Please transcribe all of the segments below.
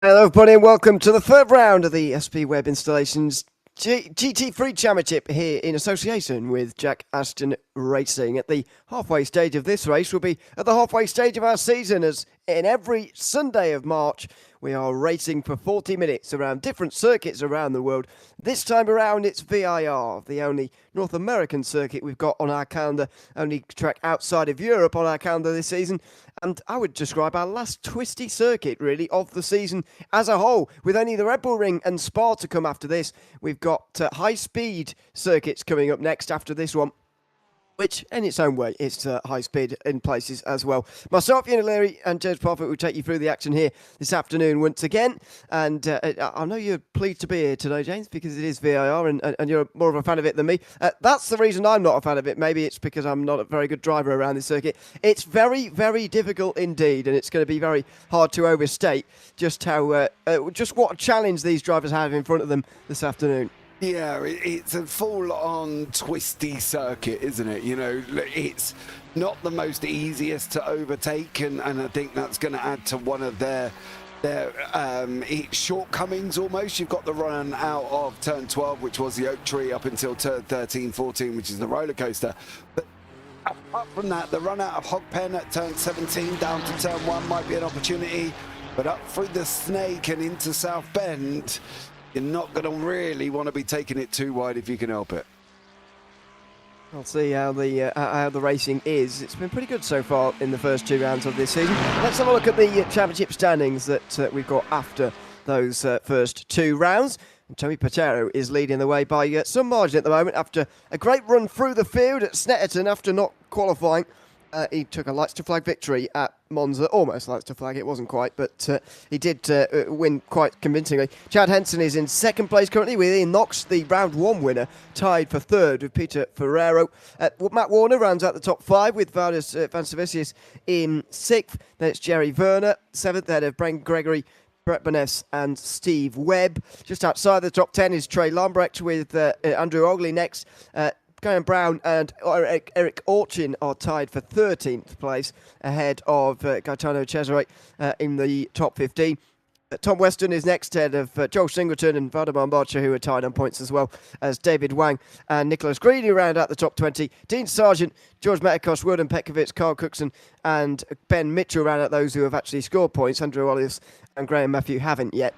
Hello everybody and welcome to the third round of the Webb Installations GT3 Championship here in association with Jack Ashton Racing. At the halfway stage of this race, we'll be at the halfway stage of our season, as in every Sunday of March we are racing for 40 minutes around different circuits around the world. This time around it's VIR, the only North American circuit we've got on our calendar, only track outside of Europe on our calendar this season. And I would describe our last twisty circuit, really, of the season as a whole. With only the Red Bull Ring and Spa to come after this, we've got high-speed circuits coming up next after this one, which, in its own way, is high speed in places as well. Myself, Ewan O'Leary, and James Parfitt will take you through the action here this afternoon once again. And I know you're pleased to be here today, James, because it is VIR and you're more of a fan of it than me. That's the reason I'm not a fan of it. Maybe it's because I'm not a very good driver around this circuit. It's very, very difficult indeed, and it's going to be very hard to overstate just how, just what a challenge these drivers have in front of them this afternoon. Yeah, it's a full-on twisty circuit, isn't it? You know, it's not the most easiest to overtake, and I think that's going to add to one of their shortcomings almost. You've got the run out of turn 12, which was the oak tree, up until turn 13, 14, which is the roller coaster. But apart from that, the run out of Hogpen at turn 17 down to turn 1 might be an opportunity, but up through the Snake and into South Bend, you're not going to really want to be taking it too wide if you can help it. I'll see how the racing is. It's been pretty good so far in the first two rounds of this season. Let's have a look at the championship standings that we've got after those first two rounds. And Tommy Patero is leading the way by some margin at the moment after a great run through the field at Snetterton after not qualifying. He took a lights to flag victory at Monza, almost lights to flag, it wasn't quite, but he did win quite convincingly. Chad Henson is in second place currently with Ian Knox, the round one winner, tied for third with Peter Ferrero. Matt Warner rounds out the top five with Valdis Van Servicius in sixth. Then it's Jerry Werner, seventh, ahead of Brent Gregory, Brett Boness and Steve Webb. Just outside the top 10 is Trey Lambrecht with Andrew Ogley next. Graham Brown and Eric Orchin are tied for 13th place, ahead of Gaetano Cesare in the top 15. Tom Weston is next, ahead of Joel Singleton and Valdemar Barcher, who are tied on points, as well as David Wang and Nicholas Green, who round out the top 20. Dean Sargent, George Metakos, Wilden Petkovic, Carl Cookson and Ben Mitchell round out those who have actually scored points. Andrew Olives and Graham Matthew haven't yet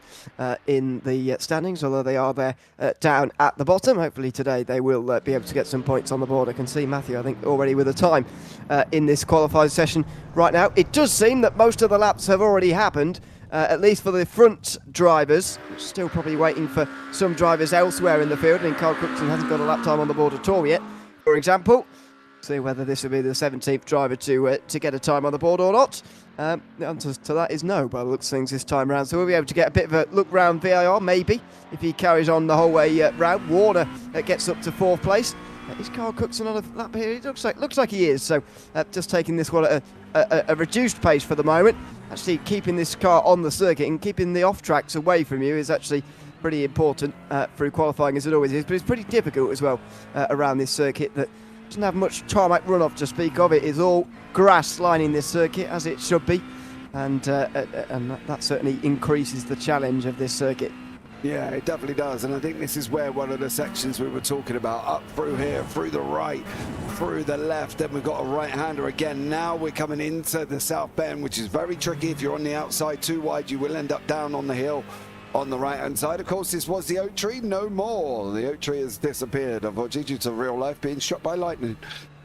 in the standings, although they are there down at the bottom. Hopefully today they will be able to get some points on the board. I can see Matthew, I think, already with a time in this qualifying session right now. It does seem that most of the laps have already happened, at least for the front drivers. Still probably waiting for some drivers elsewhere in the field, and Carl Cookson hasn't got a lap time on the board at all yet, for example. See whether this will be the 17th driver to get a time on the board or not. The answer to that is no, by the looks of things this time around. So we'll be able to get a bit of a look round VIR, maybe, if he carries on the whole way round. Warner gets up to fourth place. Is Carl Cookson on a lap here? It looks like he is. So just taking this one at a reduced pace for the moment. Actually, keeping this car on the circuit and keeping the off tracks away from you is actually pretty important through qualifying, as it always is. But it's pretty difficult as well around this circuit that doesn't have much tarmac runoff to speak of. It is all grass lining this circuit, as it should be, and that certainly increases the challenge of this circuit. Yeah, it definitely does, and I think this is where one of the sections we were talking about, up through here, through the right, through the left, then we've got a right-hander again. Now we're coming into the South Bend, which is very tricky. If you're on the outside too wide, you will end up down on the hill on the right-hand side. Of course, this was the oak tree, no more. The oak tree has disappeared, unfortunately, due to real life being struck by lightning.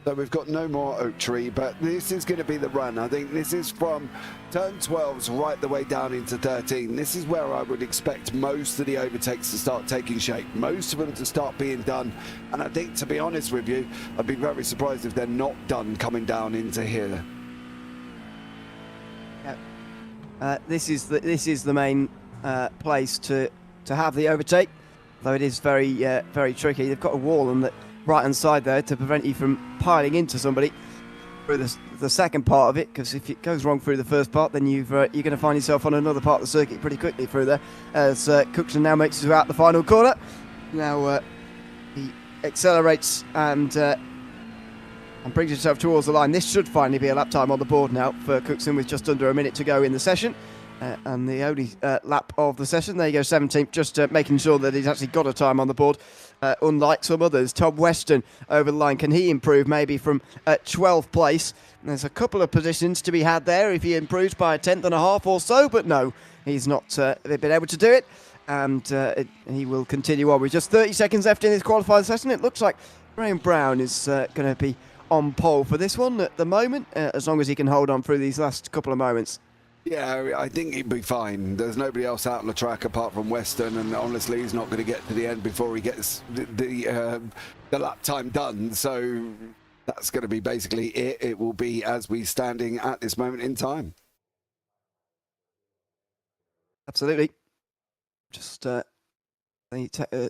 So we've got no more oak tree, but this is going to be the run. I think this is from turn 12s right the way down into 13. This is where I would expect most of the overtakes to start taking shape, most of them to start being done. And I think, to be honest with you, I'd be very surprised if they're not done coming down into here. This is the main place to have the overtake, though it is very tricky. They've got a wall on the right-hand side there to prevent you from piling into somebody through the second part of it, because if it goes wrong through the first part, then you're going to find yourself on another part of the circuit pretty quickly through there, as Cookson now makes his way out the final corner. Now he accelerates and brings himself towards the line. This should finally be a lap time on the board now for Cookson, with just under a minute to go in the session. And the only lap of the session, there you go, 17th, just making sure that he's actually got a time on the board. Unlike some others, Tom Weston over the line. Can he improve maybe from 12th place? There's a couple of positions to be had there if he improves by a tenth and a half or so, but no, he's not been able to do it. And he will continue on with just 30 seconds left in this qualifying session. It looks like Graham Brown is going to be on pole for this one at the moment, as long as he can hold on through these last couple of moments. Yeah, I think he'd be fine. There's nobody else out on the track apart from Weston, and honestly, he's not going to get to the end before he gets the lap time done. So that's going to be basically it. It will be as we standing at this moment in time. Absolutely. Just the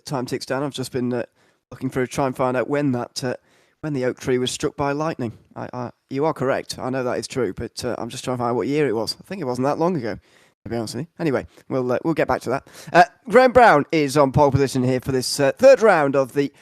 time ticks down. I've just been looking through to try and find out when that when the oak tree was struck by lightning. You are correct. I know that is true, but I'm just trying to find out what year it was. I think it wasn't that long ago, to be honest with you. Anyway, we'll get back to that. Graham Brown is on pole position here for this third round of the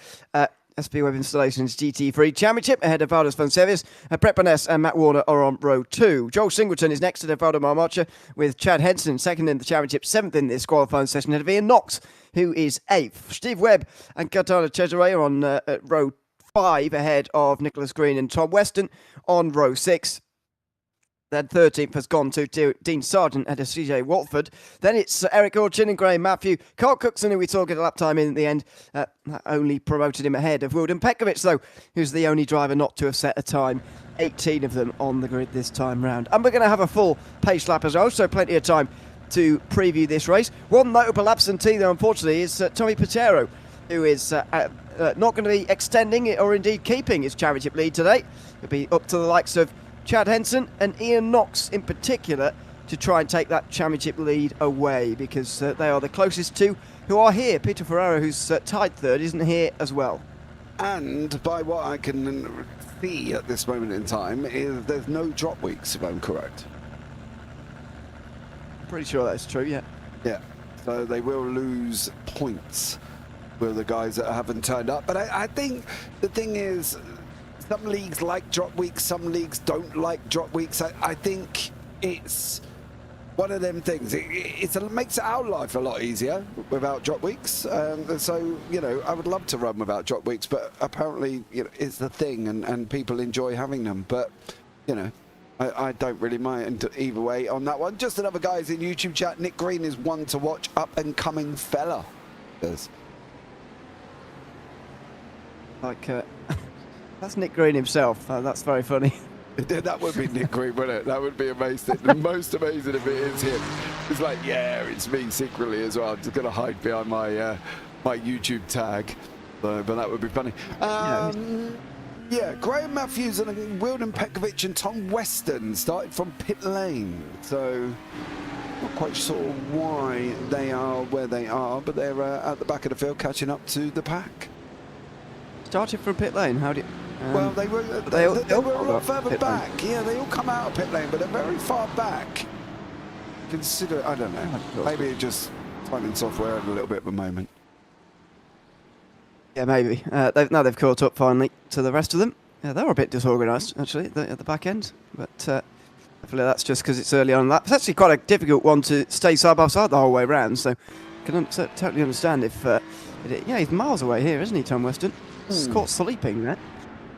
SP Webb Installations GT3 Championship, ahead of Valdez Fonsevius. Brett Burness and Matt Warner are on row 2. Joel Singleton is next to Evaldo Marmocha, with Chad Henson second in the championship, 7th in this qualifying session, ahead of Ian Knox, who is 8th. Steve Webb and Katana Cesare are on row 5, ahead of Nicholas Green and Tom Weston on row 6. Then 13th has gone to Dean Sargent and CJ Watford. Then it's Eric Orchin and Graham Matthew. Carl Cookson, who we saw get a lap time in the end, only promoted him ahead of Wilden Pekovic, though, who's the only driver not to have set a time. 18 of them on the grid this time round. And we're going to have a full pace lap as well, so plenty of time to preview this race. One notable absentee, though, unfortunately, is Tommy Patero, who is not going to be extending it or indeed keeping his championship lead today. It'll be up to the likes of Chad Henson and Ian Knox in particular to try and take that championship lead away, because they are the closest two who are here. Peter Ferraro, who's tied third, isn't here as well. And by what I can see at this moment in time, is there's no drop weeks, if I'm correct. Pretty sure that's true, yeah. Yeah, so they will lose points with the guys that haven't turned up. But I think the thing is, some leagues like drop weeks, some leagues don't like drop weeks. I think it's one of them things. It makes our life a lot easier without drop weeks. So, you know, I would love to run without drop weeks, but apparently, you know, it's the thing, and people enjoy having them. But, you know, I don't really mind either way on that one. Just another guys in YouTube chat. Nick Green is one to watch, up and coming fella. Yes. Like, that's Nick Green himself. That's very funny. That would be Nick Green, wouldn't it? That would be amazing. The most amazing if it is him. It's like, yeah, it's me secretly as well. I'm just going to hide behind my my YouTube tag. But that would be funny. Yeah, Graham Matthews and Wilden Pekovic and Tom Weston started from pit lane. So, not quite sure why they are where they are, but they're at the back of the field catching up to the pack. Started from pit lane. How do you... well, they were a lot further back. Yeah, they all come out of pit lane, but they're very far back. Consider, I don't know. Maybe it just finding software at a little bit of a moment. Yeah, maybe. Now they've caught up finally to the rest of them. Yeah, they were a bit disorganised actually at the back end, but hopefully that's just because it's early on in the lap. It's actually quite a difficult one to stay side by side the whole way round, so I can totally understand if he's miles away here, isn't he, Tom Weston? He's caught sleeping there.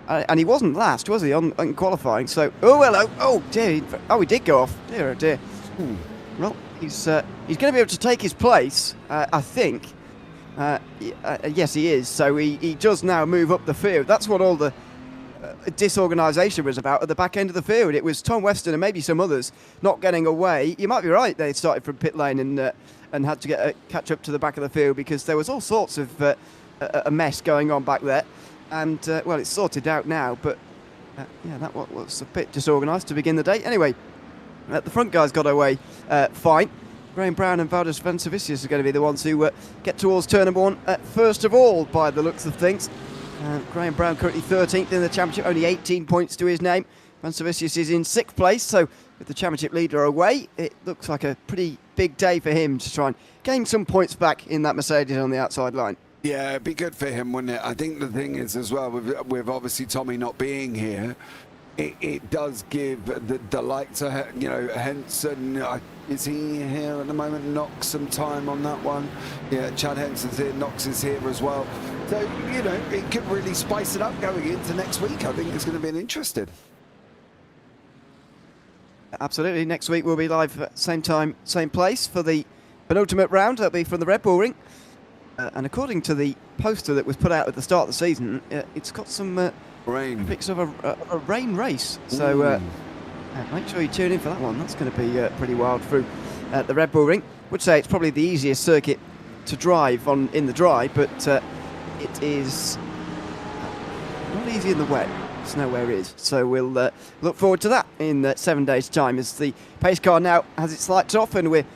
And he wasn't last, was he, on qualifying? So, oh, hello. Oh, dear. He did go off. Dear, oh, dear. Well, he's going to be able to take his place, I think. Yes, he is. So he does now move up the field. That's what all the disorganisation was about at the back end of the field. It was Tom Weston and maybe some others not getting away. You might be right. They started from pit lane and had to catch up to the back of the field, because there was all sorts of a mess going on back there. And, well, it's sorted out now, but, yeah, that was a bit disorganised to begin the day. Anyway, the front guys got away fine. Graham Brown and Valdez Vancevicius are going to be the ones who get towards turn number 1 first of all, by the looks of things. Graham Brown currently 13th in the championship, only 18 points to his name. Vancevicius is in 6th place, so with the championship leader away, it looks like a pretty big day for him to try and gain some points back in that Mercedes on the outside line. Yeah, it'd be good for him, wouldn't it? I think the thing is as well, with obviously Tommy not being here, it does give the likes of, Henson. Is he here at the moment? Knocks some time on that one. Yeah, Chad Henson's here, Knox is here as well. So, it could really spice it up going into next week. I think it's going to be an interesting. Absolutely. Next week we'll be live at same time, same place for the penultimate round. That'll be from the Red Bull Ring. And according to the poster that was put out at the start of the season, it's got some rain pics of a rain race. So make sure you tune in for that one. That's going to be pretty wild through the Red Bull Ring. Would say it's probably the easiest circuit to drive on in the dry, but it is not easy in the wet. Snow where it is. So we'll look forward to that in 7 days' time as the pace car now has its lights off and we're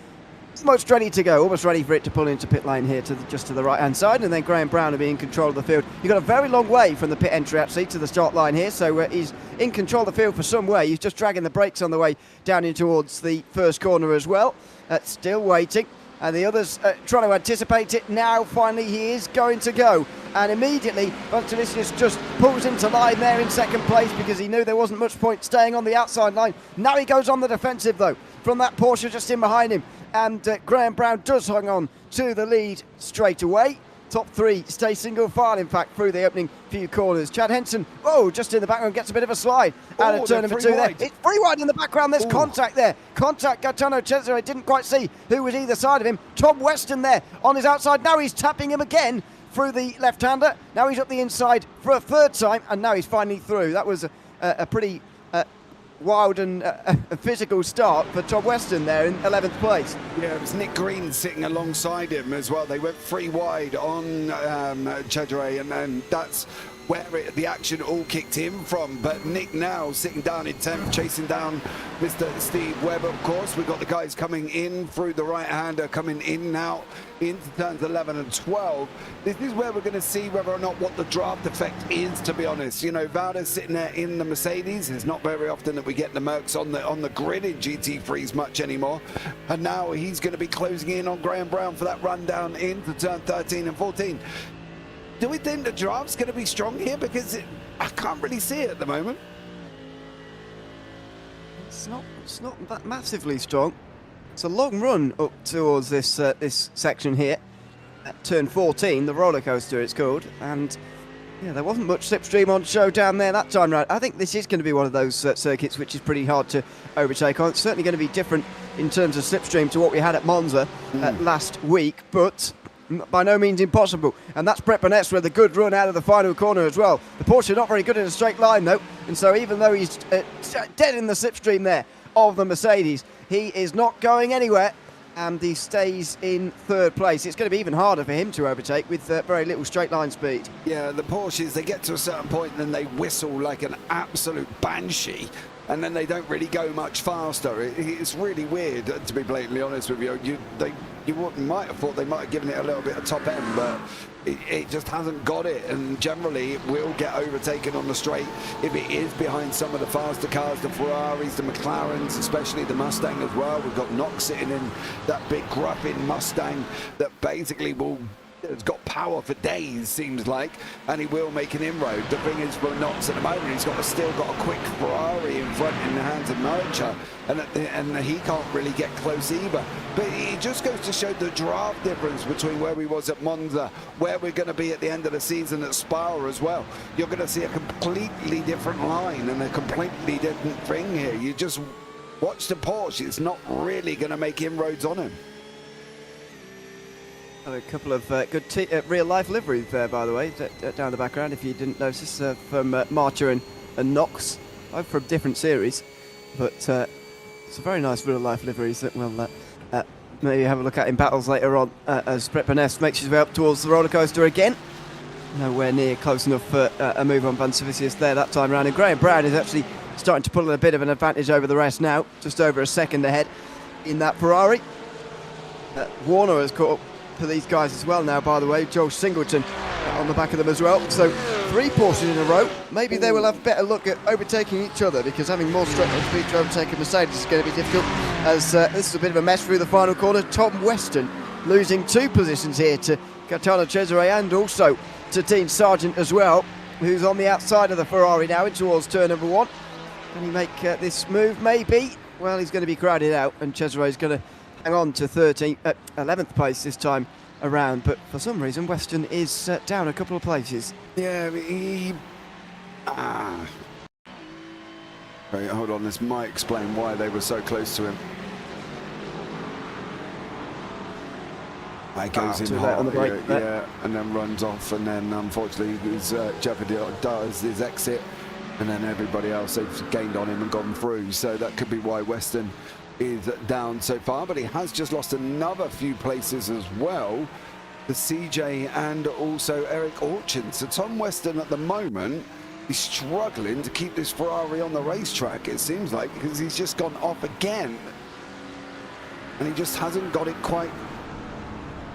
almost ready to go, almost ready for it to pull into pit lane here just to the right hand side, and then Graham Brown will be in control of the field. You've got a very long way from the pit entry actually to the start line here, so he's in control of the field for some way. He's just dragging the brakes on the way down in towards the first corner as well. Still waiting, and the others trying to anticipate it now. Finally he is going to go, and immediately Vantilicius just pulls into line there in second place because he knew there wasn't much point staying on the outside line. Now he goes on the defensive though from that Porsche just in behind him, and Graham Brown does hang on to the lead straight away. Top three stay single file, in fact, through the opening few corners. Chad Henson, just in the background, gets a bit of a slide out of turn number two there. It's free wide in the background, there's contact there. Contact, Gaetano Cesare didn't quite see who was either side of him. Tom Weston there on his outside, now he's tapping him again through the left-hander. Now he's up the inside for a third time, and now he's finally through. That was a pretty wild and physical start for Tom Weston there in 11th place. Yeah, it was Nick Green sitting alongside him as well. They went free wide on Chedre, and that's where the action all kicked in from. But Nick now sitting down in 10th, chasing down Mr. Steve Webb, of course. We've got the guys coming in through the right-hander, coming in now into turns 11 and 12. This is where we're going to see whether or not what the draft effect is, to be honest. Valder's sitting there in the Mercedes. It's not very often that we get the Mercs on the grid in GT3s much anymore. And now he's going to be closing in on Graham Brown for that run down into turn 13 and 14. Do we think the draft's going to be strong here? Because I can't really see it at the moment. It's not that massively strong. It's a long run up towards this section here at turn 14, the roller coaster it's called, and yeah, there wasn't much slipstream on show down there that time round. I think this is going to be one of those circuits which is pretty hard to overtake on. It's certainly going to be different in terms of slipstream to what we had at Monza last week, but by no means impossible. And that's Brett Burnett with a good run out of the final corner as well. The Porsche not very good in a straight line though, and so even though he's dead in the slipstream there of the Mercedes, he is not going anywhere, and he stays in third place. It's going to be even harder for him to overtake with very little straight line speed. Yeah, the Porsches, they get to a certain point and then they whistle like an absolute banshee, and then they don't really go much faster. It's really weird, to be blatantly honest with you. You might have thought they might have given it a little bit of top end, but it just hasn't got it, and generally it will get overtaken on the straight if it is behind some of the faster cars, the Ferraris, the McLarens, especially the Mustang as well. We've got Knox sitting in that big gruffin Mustang that basically has got power for days, seems like, and he will make an inroad. The thing is, for Knox at the moment, he's still got a quick Ferrari in front in the hands of Murcha, and he can't really get close either. But it just goes to show the draft difference between where we was at Monza, where we're going to be at the end of the season at Spa as well. You're going to see a completely different line and a completely different thing here. You just watch the Porsche. It's not really going to make inroads on him. A couple of good real-life liveries there, by the way, down the background, if you didn't notice, from Marcher and Knox, both from different series, but it's a very nice real-life liveries that we'll maybe have a look at in battles later on as Brett Burnett makes his way up towards the roller coaster again. Nowhere near close enough for a move on Vantilicius there that time round, and Graham Brown is actually starting to pull a bit of an advantage over the rest now, just over a second ahead in that Ferrari. Warner has caught up for these guys as well now, by the way. Joel Singleton on the back of them as well. So 3 Porsches in a row. Maybe they will have a better look at overtaking each other, because having more straight line speed to overtake a Mercedes is going to be difficult, as this is a bit of a mess through the final corner. Tom Weston losing 2 positions here to Gaetano Cesare and also to Dean Sargent as well, who's on the outside of the Ferrari now in towards turn number 1. Can he make this move? Maybe. Well, he's going to be crowded out, and Cesare's going to hang on to 11th place this time around. But for some reason, Weston is down a couple of places. Yeah, Wait, hold on, this might explain why they were so close to him. He goes in hard, on the break, yeah, and then runs off, and then unfortunately his Jeopardy does his exit, and then everybody else has gained on him and gone through. So that could be why Weston is down so far, but he has just lost another few places as well, the CJ and also Eric Orchard. So Tom Weston at the moment is struggling to keep this Ferrari on the racetrack, it seems like, because he's just gone off again, and he just hasn't got it quite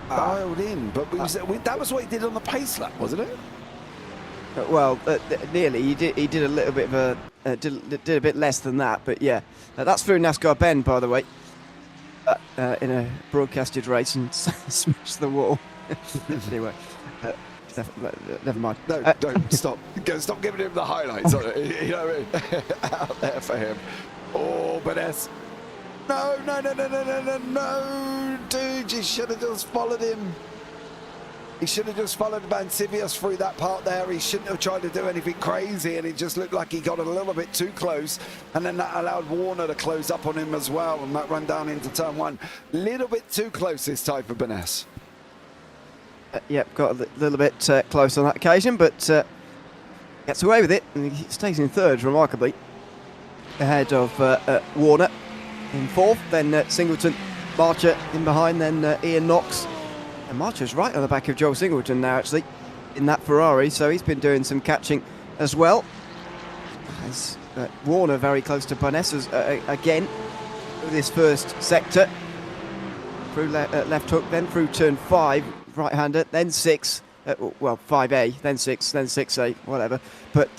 dialed in. But that was what he did on the pace lap, wasn't it? Well, nearly. He did a little bit of a did a bit less than that, but yeah, that's through NASCAR Bend, by the way, in a broadcasted race, and smashed the wall. Anyway, never mind. No, don't stop. Stop giving him the highlights. You know what I mean? Out there for him. Oh, Benes. No, dude, you should have just followed him. He should have just followed Mancivius through that part there. He shouldn't have tried to do anything crazy, and it just looked like he got a little bit too close, and then that allowed Warner to close up on him as well, and that run down into turn one. Little bit too close this time for Benes. Yep, got a little bit close on that occasion, but gets away with it, and he stays in third, remarkably, ahead of Warner in fourth, then Singleton, Marcher in behind, then Ian Knox. And Marcher's right on the back of Joel Singleton now, actually, in that Ferrari, so he's been doing some catching as well. As Warner very close to Barnes again through this first sector. Through left hook, then through turn 5, right-hander, then 6, well, 5A, then 6, then 6A, whatever. But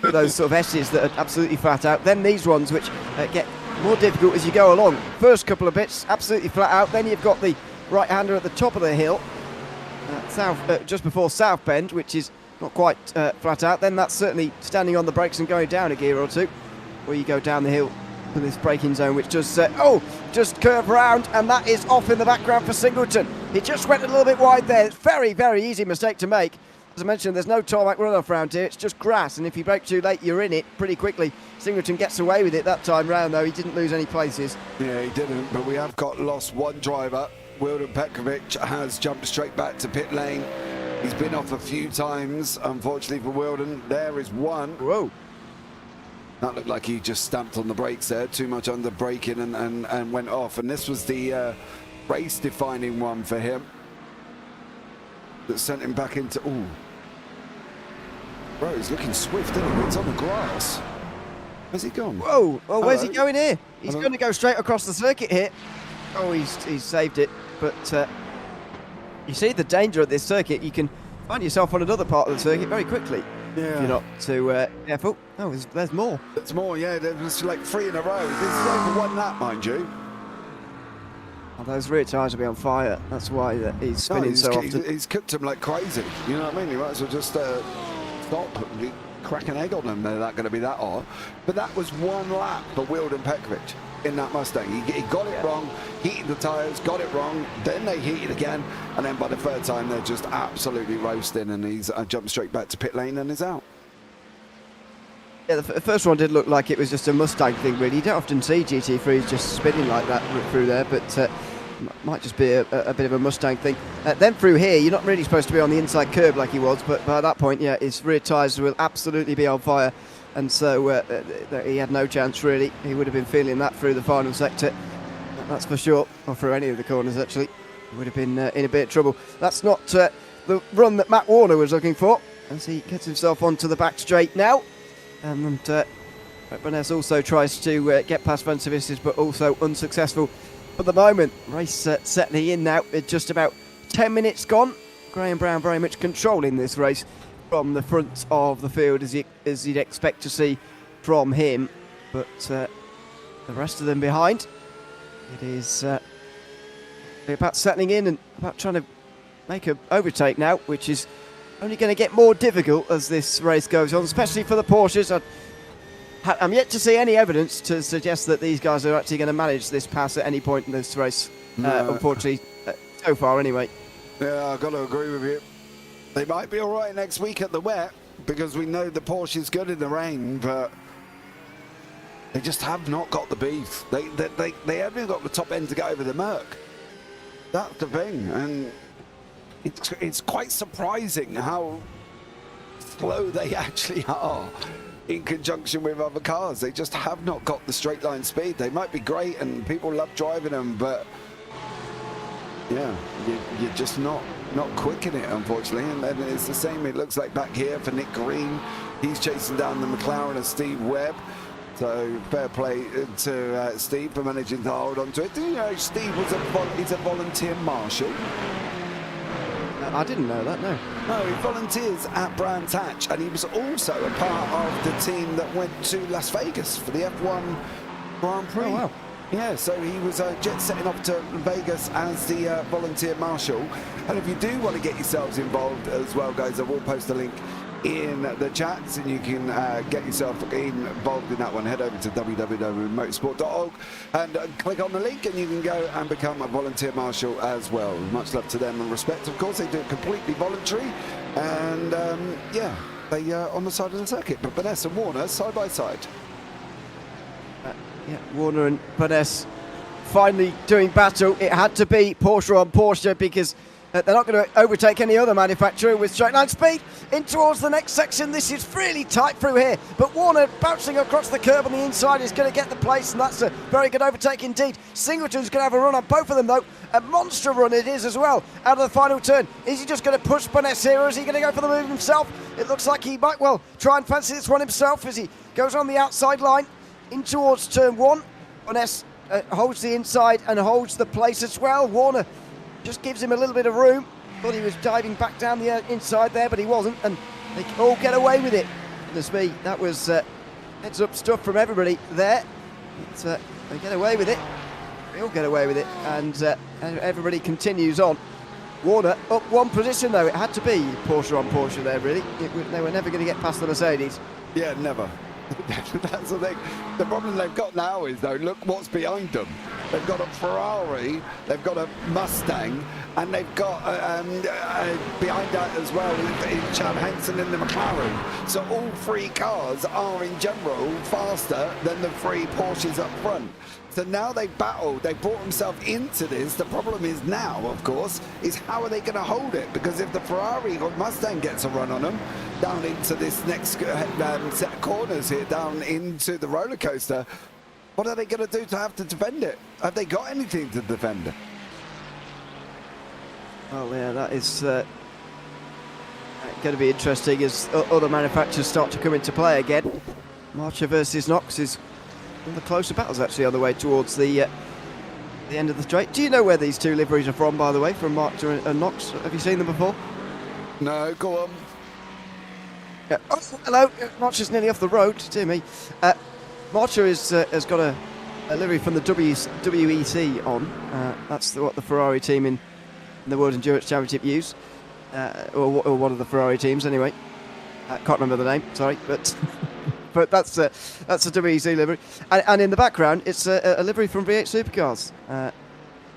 those sort of S's that are absolutely flat out. Then these ones which get more difficult as you go along. First couple of bits, absolutely flat out. Then you've got the right-hander at the top of the hill, just before South Bend, which is not quite flat out. Then that's certainly standing on the brakes and going down a gear or two, where you go down the hill to this braking zone, which does just curve round, and that is off in the background for Singleton. He just went a little bit wide there. It's very, very easy mistake to make. As I mentioned, there's no tarmac runoff round here. It's just grass, and if you brake too late, you're in it pretty quickly. Singleton gets away with it that time round, though. He didn't lose any places. Yeah, he didn't, but we have lost one driver. Wilden Petrovic has jumped straight back to pit lane. He's been off a few times, unfortunately for Wilden. There is one. Whoa. That looked like he just stamped on the brakes there, too much under braking, and went off. And this was the race-defining one for him that sent him back into... Ooh. Bro, he's looking swift, isn't he? It's on the grass. Where's he gone? Whoa! Oh, where's he going here? He's going to go straight across the circuit here. Oh, he's saved it. But you see the danger of this circuit. You can find yourself on another part of the circuit very quickly. Yeah. If you're not too careful. Oh, there's more. There's more, yeah. There's like 3 in a row. This is over one lap, mind you. Oh, those rear tyres will be on fire. That's why he's spinning so often. He's cooked them like crazy. You know what I mean? You might as well just stop, crack an egg on them. They're not going to be that hot. But that was one lap for Wilden Petrovic in that Mustang. He got it wrong, heated the tyres, got it wrong, then they heated again, and then by the third time they're just absolutely roasting, and he's jumped straight back to pit lane and is out. Yeah, the first one did look like it was just a Mustang thing, really. You don't often see GT3s just spinning like that through there, but might just be a bit of a Mustang thing. Then through here, you're not really supposed to be on the inside curb like he was, but by that point, yeah, his rear tyres will absolutely be on fire. And so he had no chance, really. He would have been feeling that through the final sector, that's for sure, or through any of the corners, actually. He would have been in a bit of trouble. That's not the run that Matt Warner was looking for, as he gets himself onto the back straight now. And Barnes also tries to get past Vancivicis, but also unsuccessful for the moment. Race settling in now, just about 10 minutes gone. Graham Brown very much controlling this race from the front of the field, as you'd expect to see from him, but the rest of them behind. It is about settling in and about trying to make an overtake now, which is only going to get more difficult as this race goes on, especially for the Porsches. I'm yet to see any evidence to suggest that these guys are actually going to manage this pass at any point in this race. No. Unfortunately, so far anyway. Yeah, I've got to agree with you. They might be all right next week at the wet because we know the Porsche is good in the rain, but they just have not got the beef. They haven't got the top end to get over the Merc. That's the thing, and it's quite surprising how slow they actually are in conjunction with other cars. They just have not got the straight line speed. They might be great and people love driving them, but yeah, you're just not quick in it, unfortunately. And then it's the same, it looks like back here for Nick Green. He's chasing down the McLaren of Steve Webb. So fair play to Steve for managing to hold on to it. Did you know Steve was he's a volunteer marshal? I didn't know that, no. No, he volunteers at Brands Hatch, and he was also a part of the team that went to Las Vegas for the F1 Grand Prix. Oh, wow. Yeah, so he was jet setting off to Vegas as the volunteer marshal. And if you do want to get yourselves involved as well, guys, I will post a link in the chats, and you can get yourself involved in that one. Head over to www.motorsport.org and click on the link, and you can go and become a volunteer marshal as well. Much love to them and respect. Of course, they do it completely voluntary, and yeah, they on the side of the circuit. But Vanessa and Warner side by side. Yeah, Warner and Vanessa finally doing battle. It had to be Porsche on Porsche because they're not going to overtake any other manufacturer with straight line speed. In towards the next section, this is really tight through here, but Warner bouncing across the curb on the inside is going to get the place, and that's a very good overtake indeed. Singleton's going to have a run on both of them though. A monster run it is as well out of the final turn. Is he just going to push Boness here, or is he going to go for the move himself? It looks like he might well try and fancy this one himself as he goes on the outside line in towards turn one. Boness holds the inside and holds the place as well. Warner just gives him a little bit of room. Thought he was diving back down the inside there, but he wasn't, and they all get away with it. Goodness me, that was heads up stuff from everybody there. They get away with it. They all get away with it, and everybody continues on. Warner up one position though. It had to be Porsche on Porsche there, really. They were never going to get past the Mercedes. Yeah, never. That's the thing. The problem they've got now is, though, look what's behind them. They've got a Ferrari, they've got a Mustang, and they've got behind that as well Chad Hansen in the McLaren. So all three cars are in general faster than the three Porsches up front. So now they've battled, they've brought themselves into this. The problem is now, of course, is how are they going to hold it? Because if the Ferrari or Mustang gets a run on them down into this next set of corners here, down into the roller coaster, what are they going to do to have to defend it? Have they got anything to defend it? Well, yeah, that is going to be interesting as other manufacturers start to come into play again. Marcher versus Knox is one of the closer battles actually on the way towards the end of the straight. Do you know where these two liveries are from, by the way, from Marcher and Knox? Have you seen them before? No, go on. Yeah. Oh, hello, Marcher's nearly off the road, dear me. Marcher has got a livery from the WEC on. That's what the Ferrari team in the World Endurance Championship use, or one of the Ferrari teams anyway. Can't remember the name, sorry, but but that's a WEC livery. And in the background, it's a livery from V8 Supercars.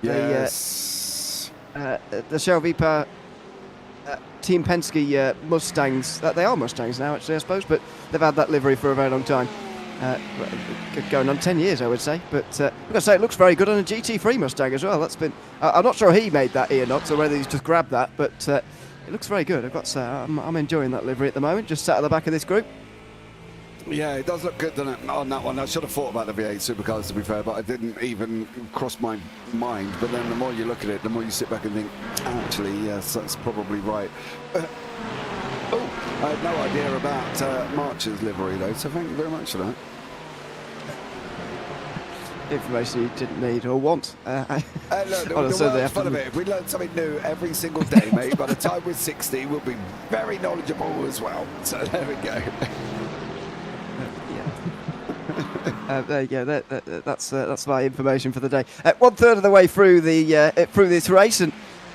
Yes. The Shell V-Power Team Penske Mustangs. They are Mustangs now, actually, I suppose, but they've had that livery for a very long time. Going on 10 years, I would say. But I've got to say, it looks very good on a GT3 Mustang as well. That's been. I'm not sure he made that, Ian Knox, or whether he's just grabbed that, but it looks very good. I've got to say, I'm enjoying that livery at the moment, just sat at the back of this group. Yeah, it does look good, doesn't it, on that one. I should have thought about the V8 Supercars, to be fair, but I didn't even cross my mind. But then the more you look at it, the more you sit back and think, actually, yes, that's probably right. I had no idea about Marcher's livery, though, so thank you very much for that. Information you didn't need or want. Look, the world's fun of it. If we learn something new every single day, mate, by the time we're 60, we'll be very knowledgeable as well. So there we go. There you go. That's my information for the day. 1/3 of the way through through this race, and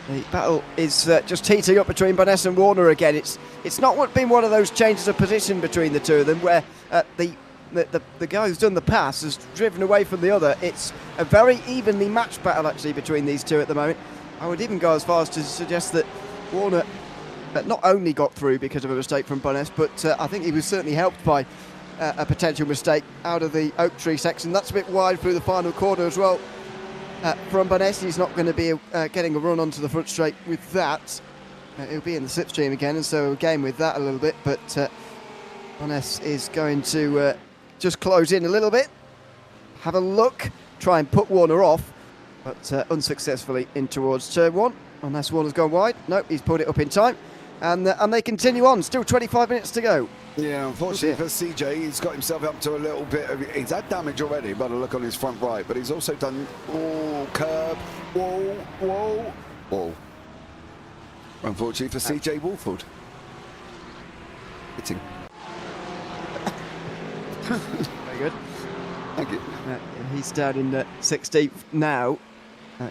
the battle is just heating up between Boness and Warner again. It's not been one of those changes of position between the two of them where the the guy who's done the pass has driven away from the other. It's a very evenly matched battle actually between these two at the moment. I would even go as far as to suggest that Warner not only got through because of a mistake from Boness, but I think he was certainly helped by a potential mistake out of the oak tree section. That's a bit wide through the final corner as well. From Boness, he's not going to be getting a run onto the front straight with that. He'll be in the slipstream again, and so again with that a little bit, but Boness is going to just close in a little bit, have a look, try and put Warner off, but unsuccessfully in towards turn one, unless Warner's gone wide. No, he's pulled it up in time, and they continue on. Still 25 minutes to go. Yeah, unfortunately for CJ, he's got himself up to a little bit of... He's had damage already by the look on his front right, but he's also done... Oh, curb, whoa. Unfortunately for CJ Wolford. Hitting. Very good. Thank you. He's down in 16th now.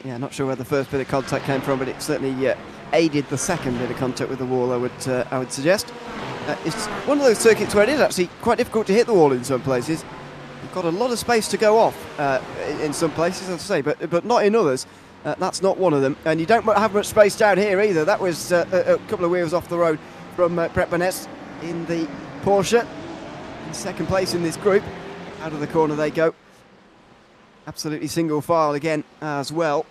Yeah, not sure where the first bit of contact came from, but it certainly aided the second bit of contact with the wall, I would suggest. It's one of those circuits where it is actually quite difficult to hit the wall in some places. You've got a lot of space to go off in some places, as I say, but not in others. That's not one of them. And you don't have much space down here either. That was a couple of wheels off the road from Brett Boness in the Porsche. In second place in this group. Out of the corner they go. Absolutely single file again as well.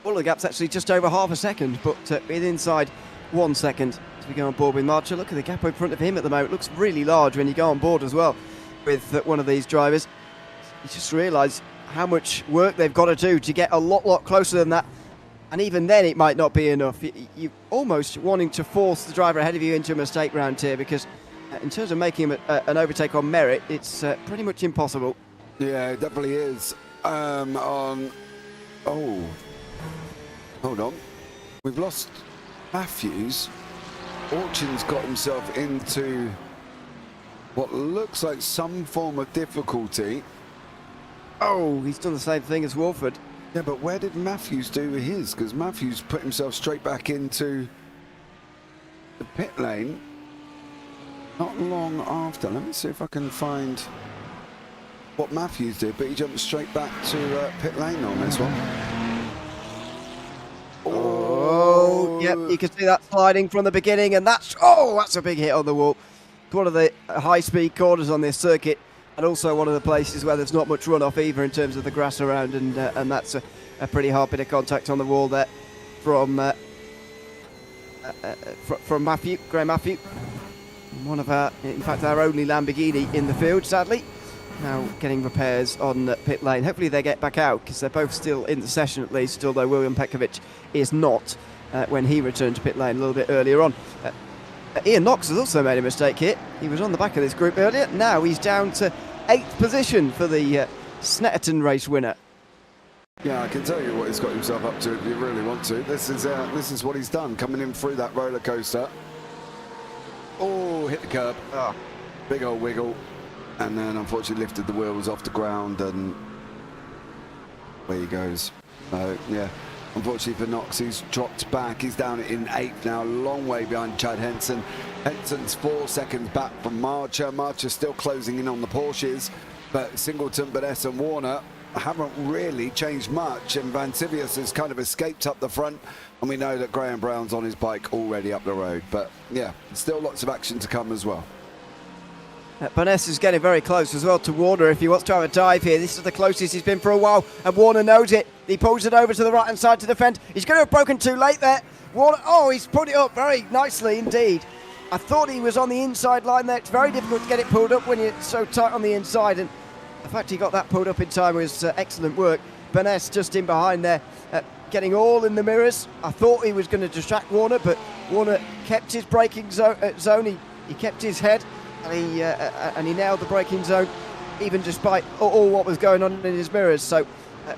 All of the gap's actually just over half a second, but with inside 1 second as we go on board with Marcher. Look at the gap in front of him at the moment. It looks really large when you go on board as well with one of these drivers. You just realise how much work they've got to do to get a lot closer than that, and even then it might not be enough. You're almost wanting to force the driver ahead of you into a mistake round here, because in terms of making an overtake on merit, it's pretty much impossible. Yeah, it definitely is. Oh, hold on, we've lost Matthews. Orchin's got himself into what looks like some form of difficulty. Oh, he's done the same thing as Wolford. Yeah, but where did Matthews do his? Because Matthews put himself straight back into the pit lane not long after. Let me see if I can find what Matthews did, but he jumped straight back to pit lane on this one. Oh, yep, you can see that sliding from the beginning, and that's a big hit on the wall. It's one of the high-speed corners on this circuit, and also one of the places where there's not much runoff either in terms of the grass around, and that's a pretty hard bit of contact on the wall there from Matthew, Graham Matthew. One of in fact, our only Lamborghini in the field, sadly. Now getting repairs on pit lane. Hopefully they get back out, because they're both still in the session at least, although William Pekovic is not when he returned to pit lane a little bit earlier on. Ian Knox has also made a mistake here. He was on the back of this group earlier. Now he's down to 8th position for the Snetterton race winner. Yeah, I can tell you what he's got himself up to if you really want to. This is what he's done, coming in through that roller coaster. Oh, hit the curb. Oh, big old wiggle. And then unfortunately lifted the wheels off the ground, and where he goes. So, yeah, unfortunately for Knox, he's dropped back. He's down in 8th now, a long way behind Chad Henson. Henson's 4 seconds back from Marcher. Marcher's still closing in on the Porsches, but Singleton, Boness and Warner haven't really changed much, and Van Sivius has kind of escaped up the front, and we know that Graham Brown's on his bike already up the road. But yeah, still lots of action to come as well. Boness is getting very close as well to Warner if he wants to have a dive here. This is the closest he's been for a while, and Warner knows it. He pulls it over to the right-hand side to defend. He's going to have broken too late there. Warner, he's put it up very nicely indeed. I thought he was on the inside line there. It's very difficult to get it pulled up when you're so tight on the inside, and the fact he got that pulled up in time was excellent work. Boness just in behind there, getting all in the mirrors. I thought he was going to distract Warner, but Warner kept his braking zone. He kept his head. And he nailed the braking zone, even despite all what was going on in his mirrors. So,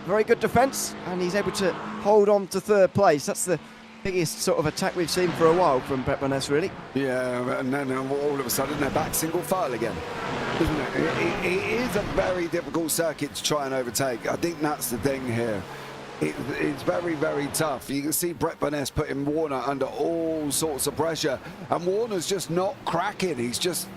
very good defence, and he's able to hold on to 3rd place. That's the biggest sort of attack we've seen for a while from Brett Boness, really. Yeah, and then all of a sudden they're back single file again, isn't it? It is a very difficult circuit to try and overtake. I think that's the thing here. It's very tough. You can see Brett Boness putting Warner under all sorts of pressure, and Warner's just not cracking. He's just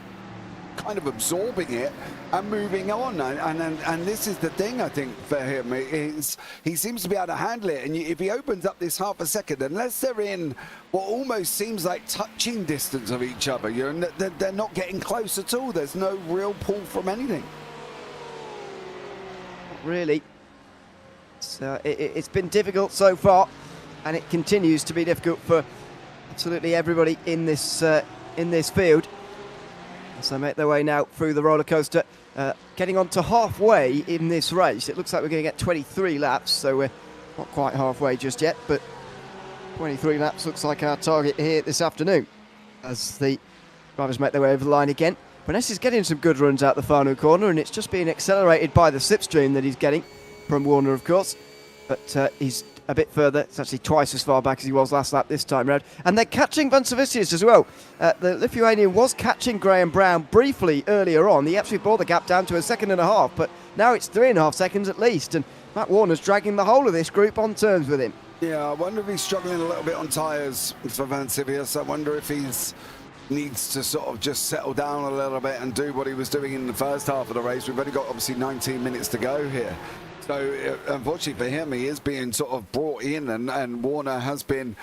kind of absorbing it and moving on. And this is the thing, I think, for him, is he seems to be able to handle it. And if he opens up this half a second, unless they're in what almost seems like touching distance of each other, you know, they're not getting close at all. There's no real pull from anything. Not really. It's been difficult so far, and it continues to be difficult for absolutely everybody in this field. As they make their way now through the roller coaster, getting on to halfway in this race. It looks like we're going to get 23 laps, so we're not quite halfway just yet, but 23 laps looks like our target here this afternoon as the drivers make their way over the line again. Vanessa is getting some good runs out the final corner, and it's just being accelerated by the slipstream that he's getting from Warner, of course, but he's a bit further. It's actually twice as far back as he was last lap this time round. And they're catching Vansavicius as well. The Lithuanian was catching Graham Brown briefly earlier on. He actually brought the gap down to 1.5 seconds, but now it's 3.5 seconds at least, and Matt Warner's dragging the whole of this group on terms with him. Yeah, I wonder if he's struggling a little bit on tyres for Vansavicius. I wonder if he's needs to sort of just settle down a little bit and do what he was doing in the first half of the race. We've only got obviously 19 minutes to go here. So unfortunately for him, he is being sort of brought in, and Warner has been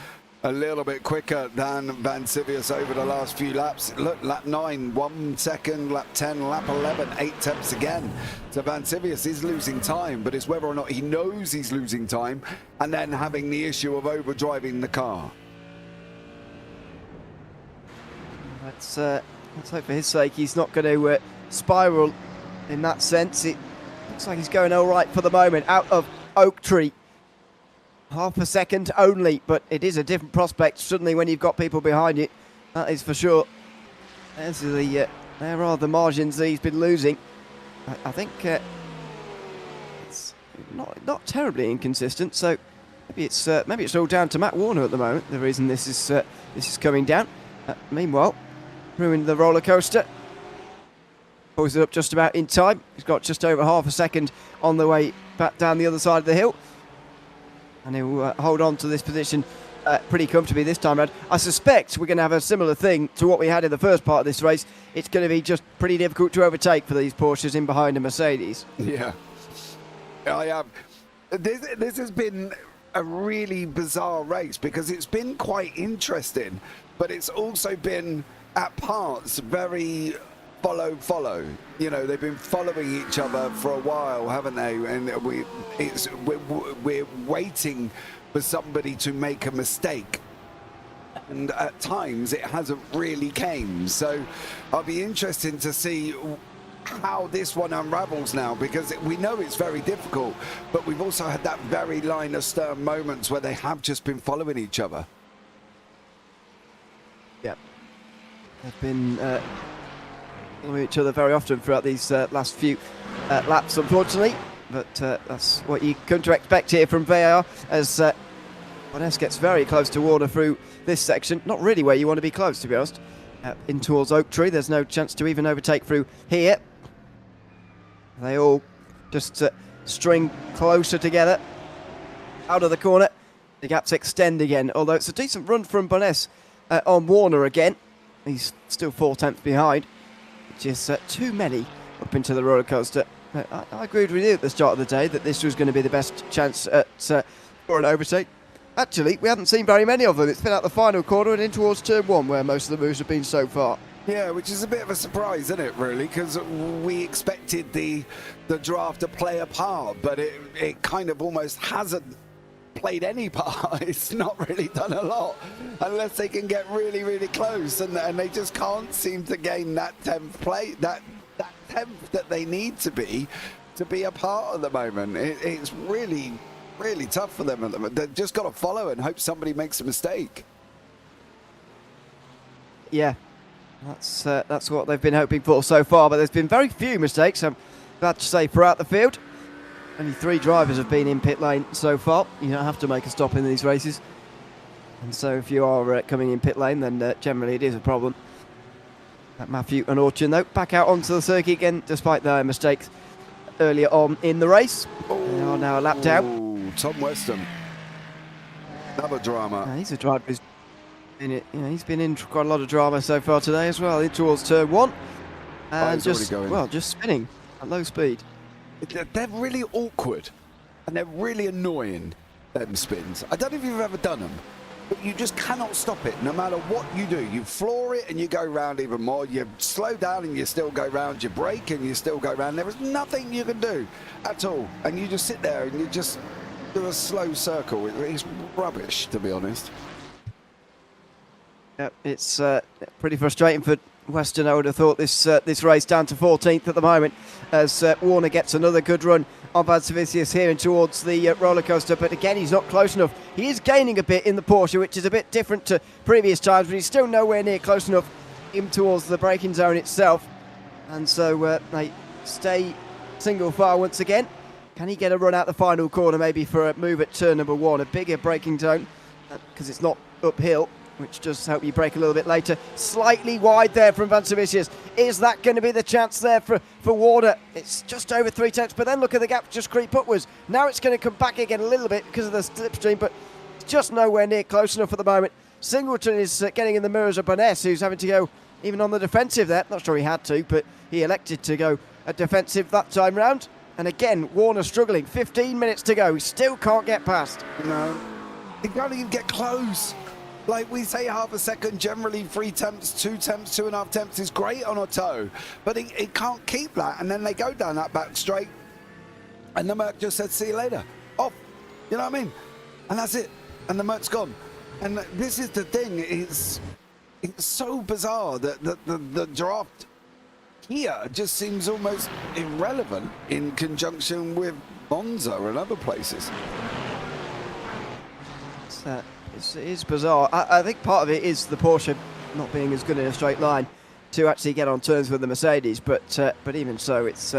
a little bit quicker than Vansavicius over the last few laps. Look, lap 9, 1 second, lap 10, lap 11, 8 tenths again. So Vansavicius is losing time, but it's whether or not he knows he's losing time and then having the issue of overdriving the car. Let's hope for his sake he's not going to spiral in that sense. It looks like he's going all right for the moment out of Oak Tree. 0.5 seconds only, but it is a different prospect suddenly when you've got people behind you. That is for sure. There are the margins that he's been losing. I think it's not terribly inconsistent. So maybe it's all down to Matt Warner at the moment. The reason this is coming down. Meanwhile, ruined the roller coaster. Pulls it up just about in time. He's got just over 0.5 seconds on the way back down the other side of the hill. And he'll hold on to this position pretty comfortably this time around. I suspect we're going to have a similar thing to what we had in the first part of this race. It's going to be just pretty difficult to overtake for these Porsches in behind a Mercedes. Yeah. This has been a really bizarre race because it's been quite interesting, but it's also been at parts very follow. You know, they've been following each other for a while, haven't they? And we're waiting for somebody to make a mistake, and at times it hasn't really came. So I'll be interested to see how this one unravels now, because we know it's very difficult, but we've also had that very line of stern moments where they have just been following each other. Yeah, they've been following each other very often throughout these last few laps, unfortunately, but that's what you come to expect here from VIR as Vanessa gets very close to Warner through this section. Not really where you want to be close, to be honest. In towards Oak Tree, there's no chance to even overtake through here. They all just string closer together out of the corner. The gaps extend again, although it's a decent run from Vanessa on Warner again. He's still 4 tenths behind, which is too many up into the roller coaster. I agreed with you at the start of the day that this was going to be the best chance at for an overtake. Actually, we haven't seen very many of them. It's been out the final corner and in towards turn 1 where most of the moves have been so far. Yeah, which is a bit of a surprise, isn't it, really? Because we expected the draft to play a part, but it kind of almost hasn't played any part. It's not really done a lot unless they can get really, really close, and they just can't seem to gain that 10th play, that 10th that they need to be a part at the moment. It's really, really tough for them at the moment. They've just got to follow and hope somebody makes a mistake. Yeah, that's what they've been hoping for so far, but there's been very few mistakes, I'm glad to say, throughout the field. Only 3 drivers have been in pit lane so far. You don't have to make a stop in these races, and so if you are coming in pit lane, then generally it is a problem. Matthew and Orchin, though, back out onto the circuit again, despite their mistakes earlier on in the race. They are now a lap down. Tom Weston, another drama. He's a driver who's he's been in quite a lot of drama so far today as well. In towards turn 1, And he's already just, going. well, just spinning at low speed. They're really awkward and they're really annoying, them spins. I don't know if you've ever done them, but you just cannot stop it no matter what you do. You floor it and you go round even more. You slow down and you still go round. You brake and you still go round. There is nothing you can do at all. And you just sit there and you just do a slow circle. It's rubbish, to be honest. Yep, it's pretty frustrating for Western. I would have thought this race down to 14th at the moment as Warner gets another good run on Van Servicius here and towards the roller coaster, but again he's not close enough. He is gaining a bit in the Porsche, which is a bit different to previous times, but he's still nowhere near close enough in towards the braking zone itself, and so they stay single file once again. Can he get a run out the final corner, maybe for a move at turn number 1, a bigger braking zone because it's not uphill, which does help you brake a little bit later. Slightly wide there from Van Servicius. Is that going to be the chance there for Warner? It's just over 3 tenths, but then look at the gap just creep upwards. Now it's going to come back again a little bit because of the slipstream, but it's just nowhere near close enough at the moment. Singleton is getting in the mirrors of Boness, who's having to go even on the defensive there. Not sure he had to, but he elected to go a defensive that time round. And again, Warner struggling. 15 minutes to go. He still can't get past. No, he can't even get close. Like we say, half a second, generally 3 tenths, 2 tenths, 2.5 tenths is great on a toe, but he can't keep that. And then they go down that back straight, and the Merc just said, see you later, off. You know what I mean? And that's it. And the Merc's gone. And this is the thing, it's so bizarre that the draft here just seems almost irrelevant in conjunction with Monza and other places. It is bizarre. I think part of it is the Porsche not being as good in a straight line to actually get on terms with the Mercedes, but even so, it's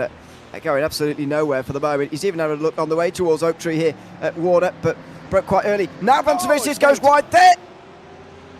going absolutely nowhere for the moment. He's even had a look on the way towards Oak Tree here at Warner, but broke quite early. Now Van Servicius goes wide there.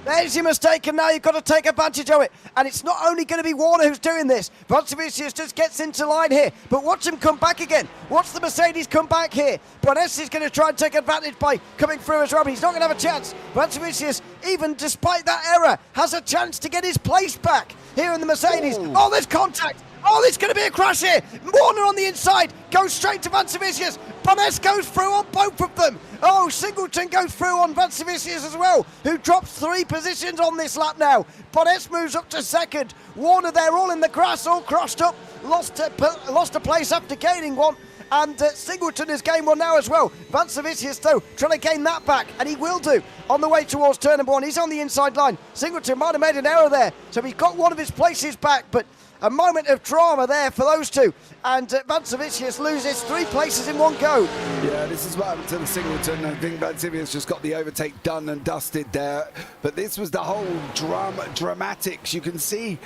There's your mistake, and now you've got to take advantage of it. And it's not only going to be Warner who's doing this. Van Servicius just gets into line here, but watch him come back again. Watch the Mercedes come back here. Boness is going to try and take advantage by coming through as well, but he's not going to have a chance. Van Servicius, even despite that error, has a chance to get his place back here in the Mercedes. Ooh. Oh, there's contact. Oh, there's going to be a crash here. Warner on the inside goes straight to Van Servicius. Boness goes through on both of them. Oh, Singleton goes through on Van Servicius as well, who drops 3 positions on this lap now. Boness moves up to second. Warner there all in the grass, all crossed up. Lost a place after gaining one. And Singleton has gained one now as well. Van Servicius, though, trying to gain that back, and he will do on the way towards turn number 1. He's on the inside line. Singleton might have made an error there, so he's got one of his places back, but a moment of drama there for those two, and Van Servicius loses 3 places in one go. Yeah, this is what happened to the Singleton. I think Van Servicius just got the overtake done and dusted there, but this was the whole dramatics. You can see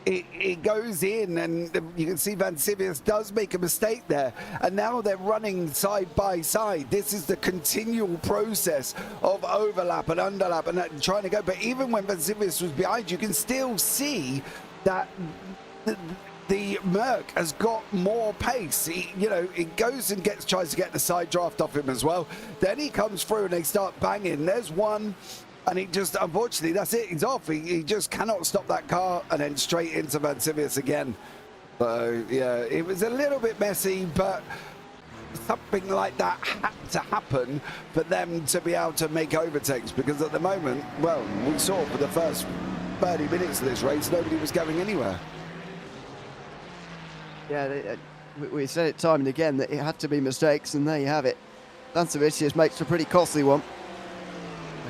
it goes in, and you can see Van Servicius does make a mistake there, and now they're running side by side. This is the continual process of overlap and underlap and trying to go, but even when Van Servicius was behind, you can still see that the Merc has got more pace. It goes and tries to get the side draft off him as well. Then he comes through and they start banging. There's one, and he just, unfortunately, that's it. He's off. He just cannot stop that car, and then straight into Van Servicius again. So, yeah, it was a little bit messy, but something like that had to happen for them to be able to make overtakes, because at the moment, well, we saw for the first 30 minutes of this race, nobody was going anywhere. Yeah, we said it time and again that it had to be mistakes, and there you have it. Van Servicius makes a pretty costly one.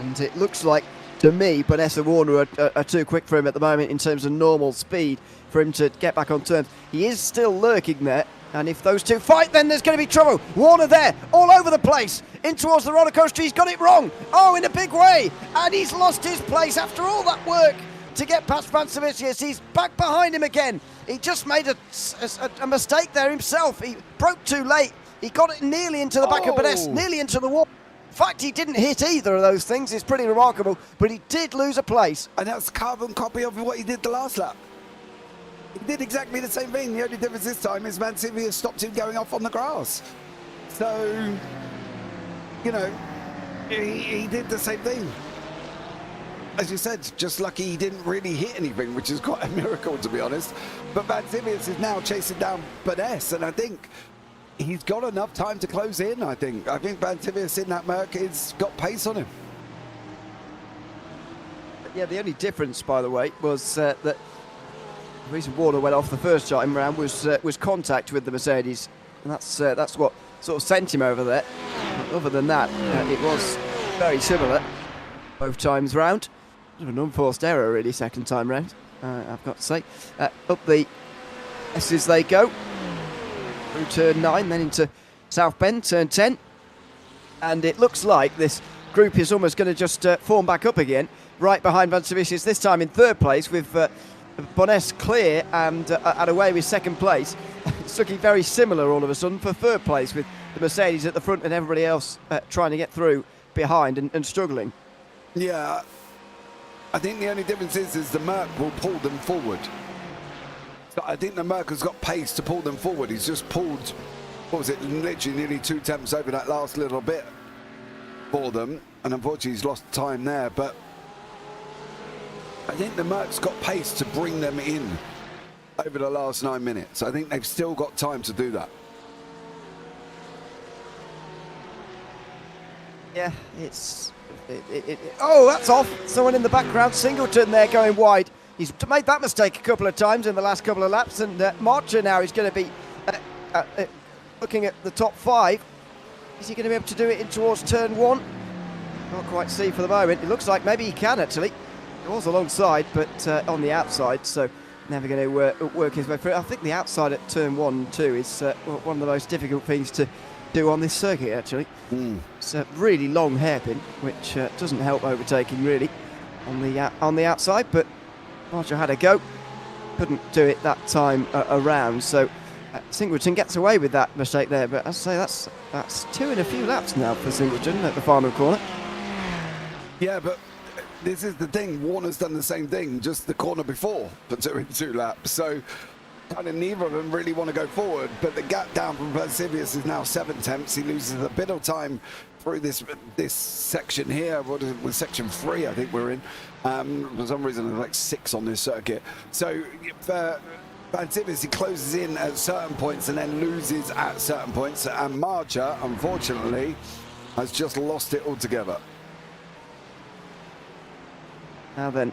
And it looks like, to me, Boness and Warner are too quick for him at the moment in terms of normal speed for him to get back on terms. He is still lurking there, and if those two fight, then there's going to be trouble. Warner there, all over the place, in towards the roller coaster. He's got it wrong. Oh, in a big way. And he's lost his place after all that work to get past Van Servicius. He's back behind him again. He just made a mistake there himself. He broke too late. He got it nearly into the back of Boness, nearly into the wall. In fact, he didn't hit either of those things. It's pretty remarkable, but he did lose a place. And that's a carbon copy of what he did the last lap. He did exactly the same thing. The only difference this time is Van Servicius stopped him going off on the grass. So, he did the same thing. as you said, just lucky he didn't really hit anything, which is quite a miracle, to be honest. But Van Zivius is now chasing down Bones, and I think he's got enough time to close in, I think. I think Van Zivius in that Merc has got pace on him. Yeah, the only difference, by the way, was that the reason Warner went off the first time round was contact with the Mercedes, and that's what sort of sent him over there. But other than that, it was very similar both times round. Sort of an unforced error, really, second time round, I've got to say. Up the S's they go, through turn 9, then into South Bend, turn 10. And it looks like this group is almost going to just form back up again, right behind Van Servicius, this time in third place, with Bones clear and away with second place. It's looking very similar all of a sudden for third place, with the Mercedes at the front and everybody else trying to get through behind and struggling. Yeah, I think the only difference is the Merc will pull them forward. So I think the Merc has got pace to pull them forward. He's just pulled, what was it, literally nearly 2 attempts over that last little bit for them. And unfortunately he's lost time there, but I think the Merc's got pace to bring them in over the last 9 minutes. I think they've still got time to do that. Yeah, it's... oh, that's off. Someone in the background, Singleton there going wide. He's made that mistake a couple of times in the last couple of laps, and Marcher now is going to be looking at the top 5. Is he going to be able to do it in towards turn 1? Can't quite see for the moment. It looks like maybe he can, actually. He was alongside, but on the outside, so never going to work his way through. I think the outside at turn 1 and 2 is one of the most difficult things to do on this circuit, actually. It's a really long hairpin, which doesn't help overtaking really on the outside, but Marcher had a go, couldn't do it that time around, so Singleton gets away with that mistake there. But as I say, that's 2 in a few laps now for Singleton at the final corner. Yeah, but this is the thing, Warner's done the same thing just the corner before for 2 in 2 laps, so kind of neither of them really want to go forward, but the gap down from Persevius is now 7 attempts. He loses a bit of time through this section here. What is it, with section 3 I think we're in. For some reason there's like 6 on this circuit. So for Persevius, he closes in at certain points and then loses at certain points, and Marcher unfortunately has just lost it altogether. Now then,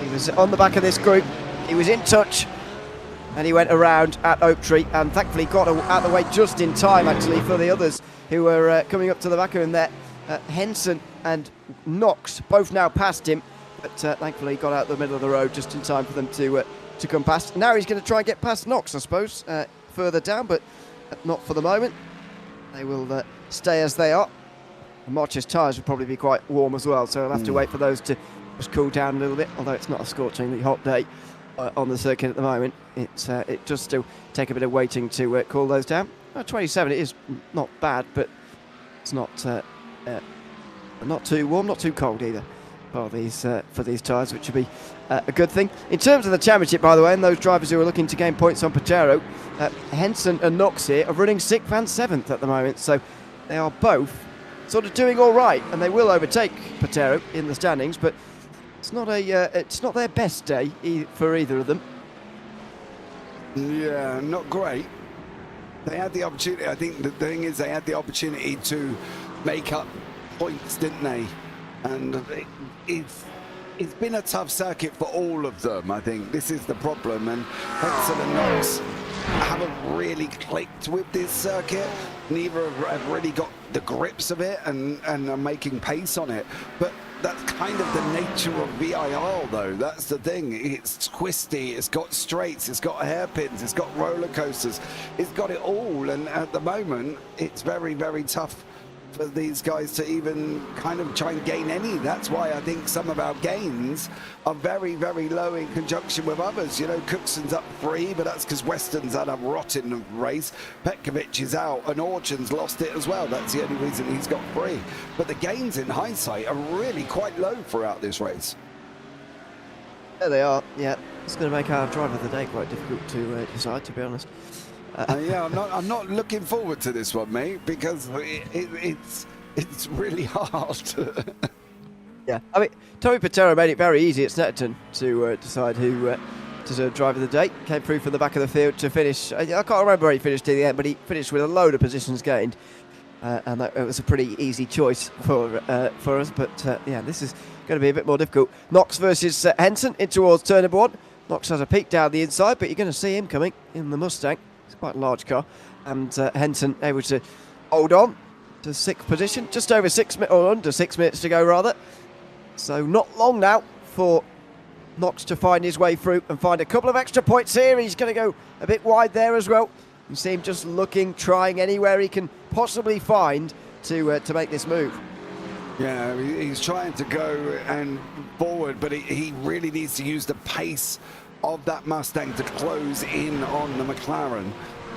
he was on the back of this group. He was in touch and he went around at Oak Tree and thankfully got out of the way just in time, actually, for the others who were coming up to the back of him there. Henson and Knox both now past him, but thankfully got out the middle of the road just in time for them to come past. Now he's going to try and get past Knox, I suppose, further down, but not for the moment. They will stay as they are. And Marcher's tyres will probably be quite warm as well, so he'll have to wait for those to just cool down a little bit, although it's not a scorchingly hot day on the circuit at the moment. It does still take a bit of waiting to cool those down. 27, it is not bad, but it's not too warm, not too cold either for these tyres, which would be a good thing. In terms of the championship, by the way, and those drivers who are looking to gain points on Patero, Henson and Knox here are running 6th and 7th at the moment, so they are both sort of doing all right, and they will overtake Patero in the standings, but it's not their best day for either of them. Yeah, not great. They had the opportunity. I think the thing is they had the opportunity to make up points, didn't they? And it's been a tough circuit for all of them, I think. This is the problem. And Henson and Knox haven't really clicked with this circuit. Neither have really got the grips of it and are making pace on it. But that's kind of the nature of VIR, though. That's the thing. It's twisty, it's got straights, it's got hairpins, it's got roller coasters, it's got it all. And at the moment, it's very, very tough for these guys to even kind of try and gain any. That's why I think some of our gains are very, very low in conjunction with others. You know, Cookson's up 3, but that's because Weston's had a rotten race. Petkovic is out, and Orchan's lost it as well. That's the only reason he's got 3. But the gains in hindsight are really quite low throughout this race. There they are, yeah. It's going to make our driver of the day quite difficult to decide, to be honest. Yeah, I'm not looking forward to this one, mate, because it's really hard. Yeah, I mean, Tommy Patero made it very easy at Snetterton to decide who to driver of the day. Came through from the back of the field to finish. I can't remember where he finished in the end, but he finished with a load of positions gained. And it was a pretty easy choice for us. But yeah, this is going to be a bit more difficult. Knox versus Henson in towards turn number 1. Knox has a peek down the inside, but you're going to see him coming in the Mustang. It's quite a large car. And Henson able to hold on to 6th position. Just over 6 minutes, or under 6 minutes to go rather. So not long now for Knox to find his way through and find a couple of extra points here. He's going to go a bit wide there as well. You see him just looking, trying anywhere he can possibly find to make this move. Yeah, he's trying to go and forward, but he really needs to use the pace of that Mustang to close in on the McLaren.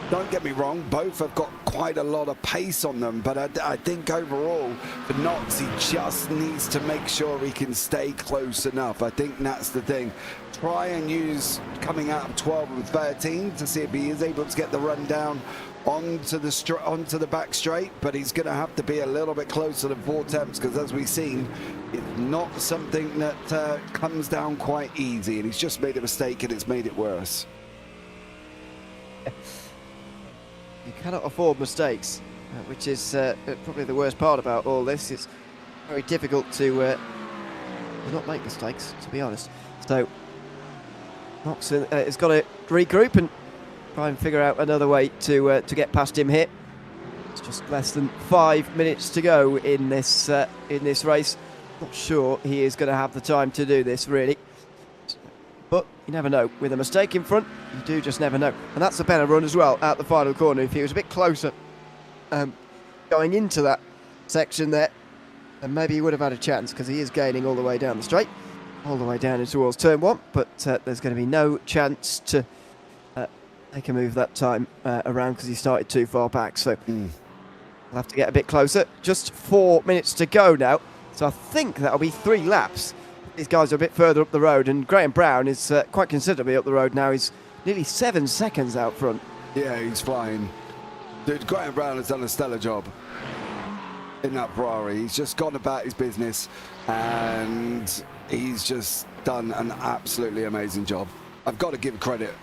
Don't get me wrong, both have got quite a lot of pace on them, but I think overall for Knox, he just needs to make sure he can stay close enough. I think that's the thing. Try and use coming out of 12 and 13 to see if he is able to get the run down onto the back straight, but he's going to have to be a little bit closer than 4 temps, because as we've seen, it's not something that comes down quite easy, and he's just made a mistake and it's made it worse. You cannot afford mistakes, which is probably the worst part about all this. It's very difficult to not make mistakes, to be honest. So Knox has got to regroup and try and figure out another way to get past him here. It's just less than 5 minutes to go in this race. Not sure he is going to have the time to do this, really. But you never know. With a mistake in front, you do just never know. And that's a better run as well out the final corner. If he was a bit closer going into that section there, then maybe he would have had a chance, because he is gaining all the way down the straight, all the way down towards turn 1. But there's going to be no chance to make a move that time around, because he started too far back. So we'll have to get a bit closer. Just 4 minutes to go now. So I think that'll be 3 laps. These guys are a bit further up the road, and Graham Brown is quite considerably up the road now. He's nearly 7 seconds out front. Yeah, he's flying. Dude, Graham Brown has done a stellar job in that Ferrari. He's just gone about his business, and he's just done an absolutely amazing job. I've got to give credit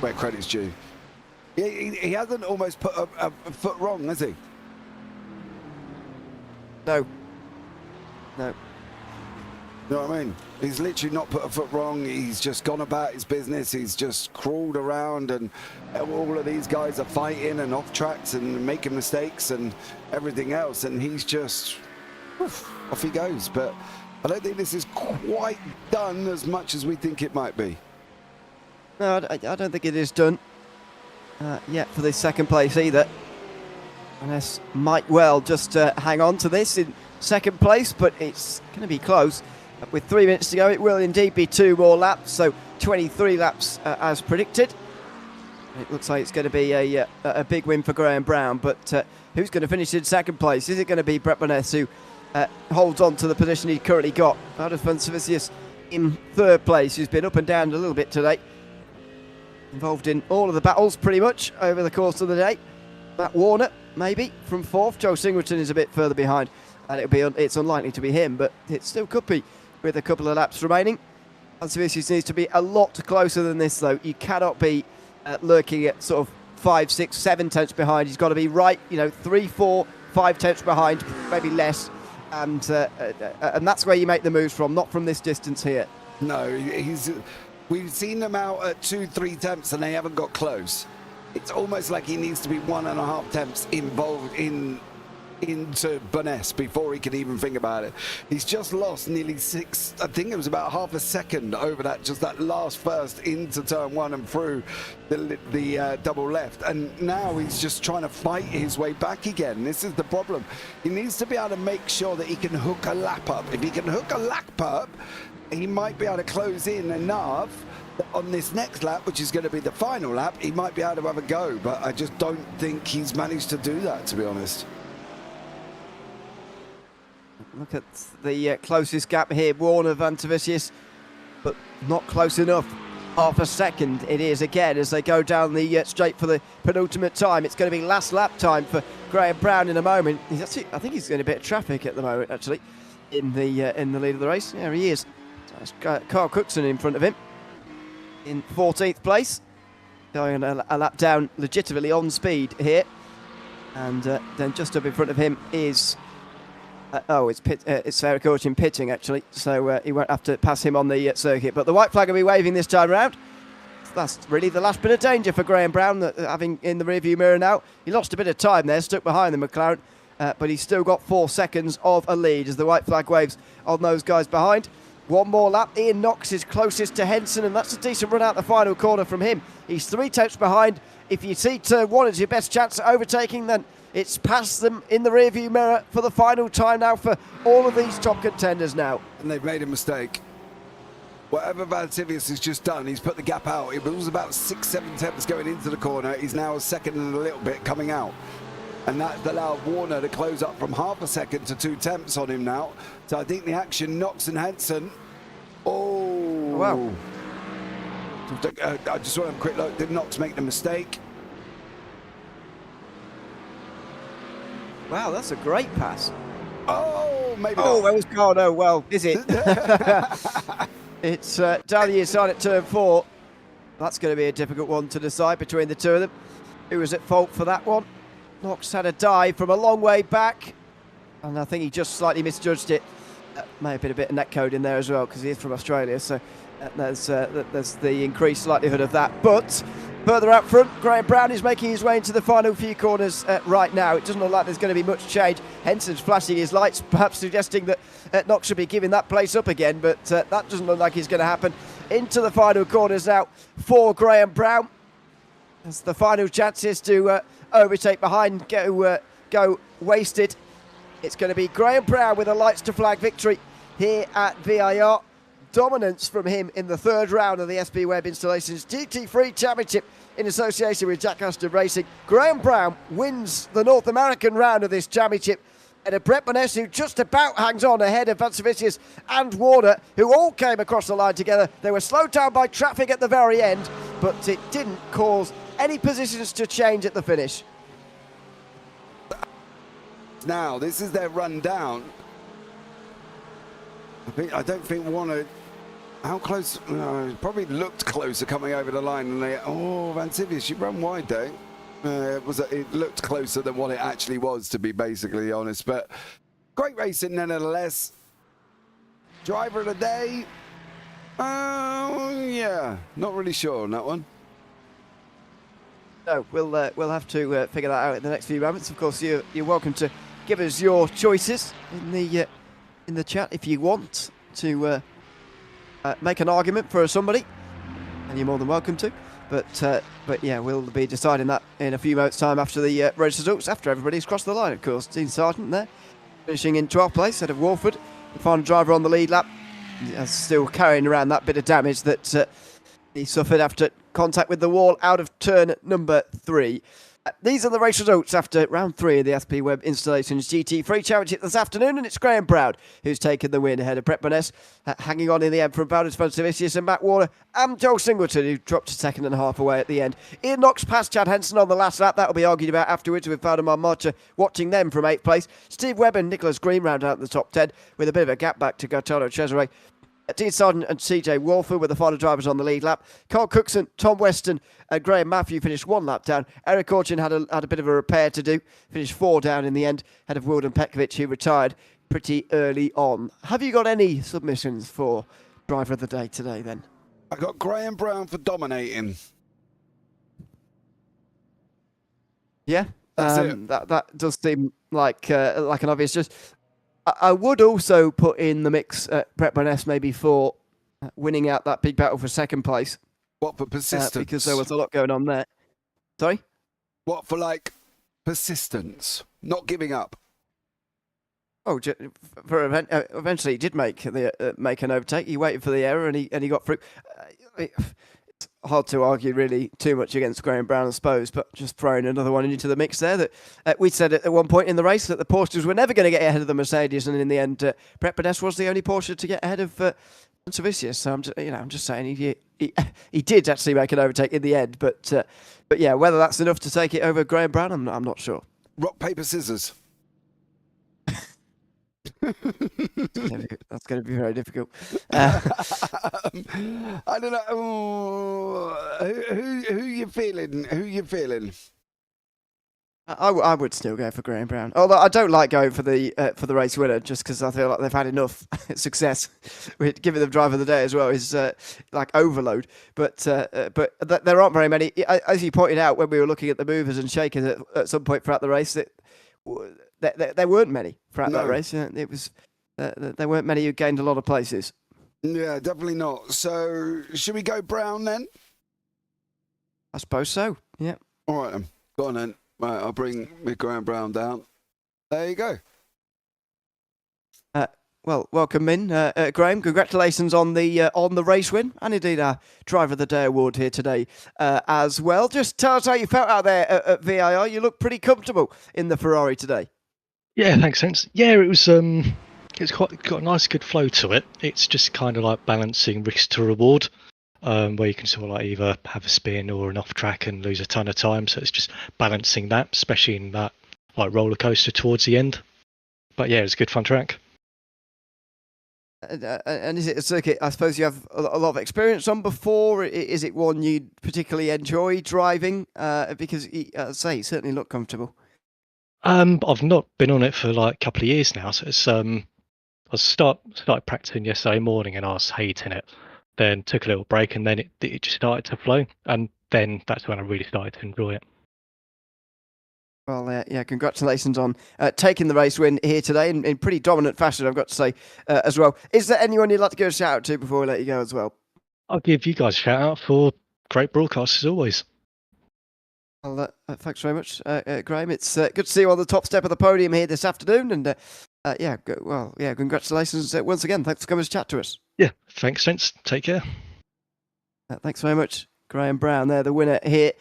where credit's due. He hasn't almost put a foot wrong, has he? No. You know what I mean? He's literally not put a foot wrong. He's just gone about his business. He's just crawled around, and all of these guys are fighting and off tracks and making mistakes and everything else. And he's just, off he goes. But I don't think this is quite done as much as we think it might be. No, I don't think it is done yet for this second place either. Unless might well just hang on to this in second place, but it's going to be close. With 3 minutes to go, it will indeed be 2 more laps, so 23 laps as predicted. It looks like it's going to be a big win for Graham Brown, but who's going to finish in second place? Is it going to be Brett Boness, who holds on to the position he's currently got? Valdes van Savicius in third place, who's been up and down a little bit today. Involved in all of the battles pretty much over the course of the day. Matt Warner, maybe, from fourth. Joe Singleton is a bit further behind, and it's unlikely to be him, but it still could be with a couple of laps remaining. Van Savicius needs to be a lot closer than this, though. You cannot be lurking at sort of 5, 6, 7 tenths behind. He's got to be right, 3, 4, 5 tenths behind, maybe less, and that's where you make the moves from, not from this distance here. No, we've seen them out at 2, 3 tenths, and they haven't got close. It's almost like he needs to be 1.5 tenths involved into Boness before he can even think about it. He's just lost nearly 6, I think it was about half a second over that last first into turn 1 and through the double left, and now he's just trying to fight his way back again. This is the problem. He needs to be able to make sure that he can hook a lap up. If he can hook a lap up, he might be able to close in enough on this next lap, which is going to be the final lap. He might be able to have a go, but I just don't think he's managed to do that, to be honest. Look at the closest gap here, Warner, Van Savicius, but not close enough. Half a second it is again as they go down the straight for the penultimate time. It's going to be last lap time for Graham Brown in a moment. I think he's in a bit of traffic at the moment, actually. in the lead of the race. There he is. So it's Carl Cookson in front of him in 14th place, going a lap down legitimately on speed here. And then just up in front of him is it's Sarah Corchin pitting actually, so he won't have to pass him on the circuit. But the white flag will be waving this time round. That's really the last bit of danger for Graham Brown, having in the rearview mirror now. He lost a bit of time there, stuck behind the McLaren, but he's still got 4 seconds of a lead as the white flag waves on those guys behind. One more lap. Ian Knox is closest to Henson, and that's a decent run out the final corner from him. He's 3 tenths behind. If you see turn 1 as your best chance at overtaking, then it's past them in the rearview mirror for the final time now for all of these top contenders now. And they've made a mistake. Whatever Valtivius has just done, he's put the gap out. It was about 6-7 tenths going into the corner. He's now a second and a little bit coming out. And that's allowed Warner to close up from half a second to 2 tenths on him now. So I think the action, Knox and Henson. Oh, wow. I just want to have a quick look. Did Knox make the mistake? Wow, that's a great pass. Oh, maybe Oh, not. where was God? Oh, well, is it? It's down the inside at turn 4. That's going to be a difficult one to decide between the two of them. Who was at fault for that one? Knox had a dive from a long way back, and I think he just slightly misjudged it. May have been a bit of netcode in there as well, because he is from Australia, so there's the increased likelihood of that. But further out front, Graham Brown is making his way into the final few corners right now. It doesn't look like there's going to be much change. Henson's flashing his lights, perhaps suggesting that Knox should be giving that place up again, but that doesn't look like it's going to happen. Into the final corners now for Graham Brown. As the final chances to overtake behind go wasted. It's going to be Graham Brown with a lights to flag victory here at VIR. Dominance from him in the 3rd round of the SP Webb Installations GT3 Championship in association with Jack Ashton Racing. Graham Brown wins the North American round of this championship, and a Brett Boness who just about hangs on ahead of Vansovicius and Warner, who all came across the line together. They were slowed down by traffic at the very end, but it didn't cause any positions to change at the finish. Now, this is their run down. I don't think Warner. How close? Probably looked closer coming over the line. And Vansivicius, you run wide though. It looked closer than what it actually was, to be basically honest. But great racing nonetheless. Driver of the day. Yeah, not really sure on that one. No, we'll have to figure that out in the next few moments. Of course, you're welcome to give us your choices in the chat if you want to make an argument for somebody, and you're more than welcome to. But yeah, we'll be deciding that in a few moments' time after the race results, after everybody's crossed the line. Of course, Dean Sargent there, finishing in 12th place ahead of Walford, the final driver on the lead lap, still carrying around that bit of damage that he suffered after contact with the wall out of turn number 3. These are the race results after round 3 of the SP Webb Installations GT3 Championship this afternoon, and it's Graham Brown who's taken the win ahead of Brett Boness, hanging on in the end from Valdis Vansovicius and Matt Warner, and Joel Singleton, who dropped a second and a half away at the end. Ian Knox passed Chad Henson on the last lap. That will be argued about afterwards, with Valdemar Marcha watching them from 8th place. Steve Webb and Nicholas Green round out the top 10, with a bit of a gap back to Gaetano Cesare. Dean Sargent and CJ Walford were the final drivers on the lead lap. Carl Cookson, Tom Weston and Graham Matthew finished 1 lap down. Eric Orchin had a bit of a repair to do, finished 4 down in the end, ahead of Wilden Petkovic, who retired pretty early on. Have you got any submissions for driver of the day today then? I got Graham Brown for dominating. Yeah, That's that does seem like an obvious choice. I would also put in the mix Brett Boness maybe for winning out that big battle for 2nd place. What for persistence? Because there was a lot going on there. Sorry? What for, like, persistence? Not giving up? Oh, eventually he did make an overtake. He waited for the error and he got through. It's hard to argue really too much against Graham Brown, I suppose, but just throwing another one into the mix there. That we said at one point in the race that the Porsches were never going to get ahead of the Mercedes, and in the end, Brett Boness was the only Porsche to get ahead of Vansovicius. So I'm just saying he did actually make an overtake in the end, but yeah, whether that's enough to take it over Graham Brown, I'm not sure. Rock, paper, scissors. That's going to be very difficult. I don't know. Who you feeling? Who you feeling? I would still go for Graham Brown, although I don't like going for the race winner just because I feel like they've had enough success with giving them driver of the day as well is like overload. But there aren't very many, as you pointed out when we were looking at the movers and shakers at some point throughout the race. There weren't many throughout that race. It was there weren't many who gained a lot of places. Yeah, definitely not. So should we go Brown then? I suppose so. Yeah. All right then. Go on then. Right, I'll bring Graham Brown down. There you go. Well, welcome in, Graham. Congratulations on the race win, and indeed our Driver of the Day award here today as well. Just tell us how you felt out there at VIR. You look pretty comfortable in the Ferrari today. Yeah, thanks, sense. Yeah, it was quite got a nice good flow to it. It's just kind of like balancing risk to reward. Where you can sort of like either have a spin or an off track and lose a ton of time. So it's just balancing that, especially in that like roller coaster towards the end. But yeah, it's a good fun track. And is it a circuit I suppose you have a lot of experience on before? Is it one you particularly enjoy driving? Because, as I say, you certainly look comfortable. I've not been on it for like a couple of years now. So it's I started practicing yesterday morning and I was hating it. Then took a little break and then it just started to flow. And then that's when I really started to enjoy it. Well, yeah, congratulations on taking the race win here today in pretty dominant fashion, I've got to say, as well. Is there anyone you'd like to give a shout out to before we let you go as well? I'll give you guys a shout out for great broadcasts as always. Well, thanks very much, Graham. It's good to see you on the top step of the podium here this afternoon. And congratulations once again. Thanks for coming to chat to us. Yeah, thanks, gents. Take care. Thanks very much, Graham Brown. There, the winner here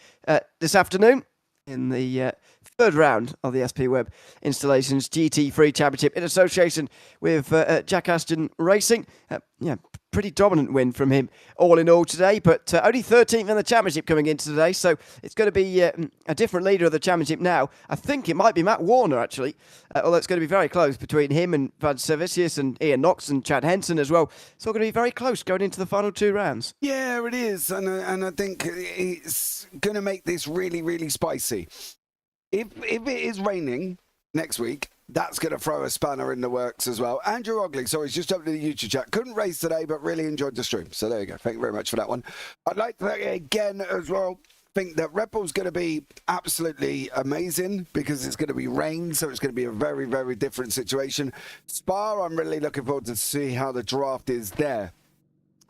this afternoon in the third round of the SP Webb Installations GT3 Championship in association with Jack Ashton Racing. Pretty dominant win from him all in all today, but only 13th in the championship coming into today, so it's going to be a different leader of the championship now. I think it might be Matt Warner, actually, although it's going to be very close between him and Van Servicius and Ian Knox and Chad Henson as well. It's all going to be very close going into the final two rounds. Yeah, it is, and I think it's going to make this really, really spicy. If it is raining next week, that's going to throw a spanner in the works as well. Andrew Ogley, sorry, he's just up to the YouTube chat. Couldn't race today, but really enjoyed the stream. So there you go. Thank you very much for that one. I'd like to thank you again as well. Think that Red Bull's going to be absolutely amazing because it's going to be rain, so it's going to be a very, very different situation. Spa, I'm really looking forward to see how the draft is there.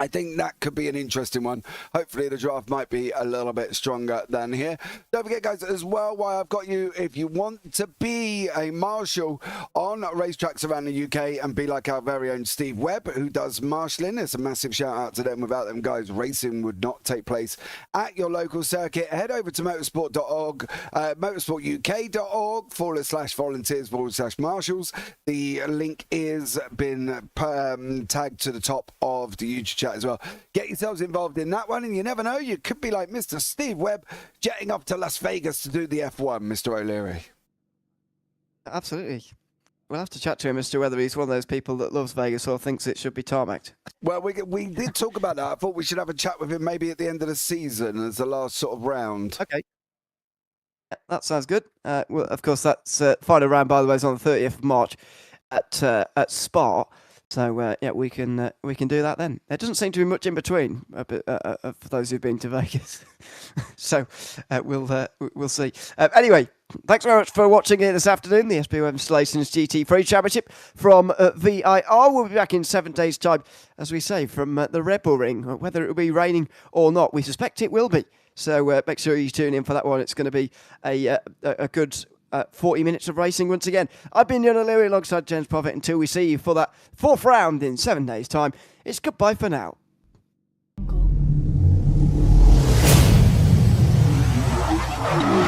I think that could be an interesting one. Hopefully the draft might be a little bit stronger than here. Don't forget, guys, as well, while I've got you, if you want to be a marshal on racetracks around the UK and be like our very own Steve Webb, who does marshalling, it's a massive shout out to them. Without them guys, racing would not take place at your local circuit. Head over to motorsport.org, motorsportuk.org/volunteers/marshals. The link is been tagged to the top of the YouTube chat as well. Get yourselves involved in that one, and you never know, you could be like Mr. Steve Webb jetting up to Las Vegas to do the F1, Mr. O'Leary. Absolutely. We'll have to chat to him as to whether he's one of those people that loves Vegas or thinks it should be tarmacked. Well, we did talk about that. I thought we should have a chat with him maybe at the end of the season as the last sort of round. Okay. Yeah, that sounds good. Well, of course, that's final round, by the way, is on the 30th of March at Spa. So we can do that then. There doesn't seem to be much in between for those who've been to Vegas. So we'll see. Anyway, thanks very much for watching here this afternoon. The SP Webb Installations GT3 Championship from VIR. We'll be back in 7 days' time, as we say, from the Red Bull Ring. Whether it will be raining or not, we suspect it will be. So make sure you tune in for that one. It's going to be a good 40 minutes of racing once again. I've been Ewan O'Leary alongside James Parfitt. Until we see you for that fourth round in 7 days' time, it's goodbye for now. Jungle.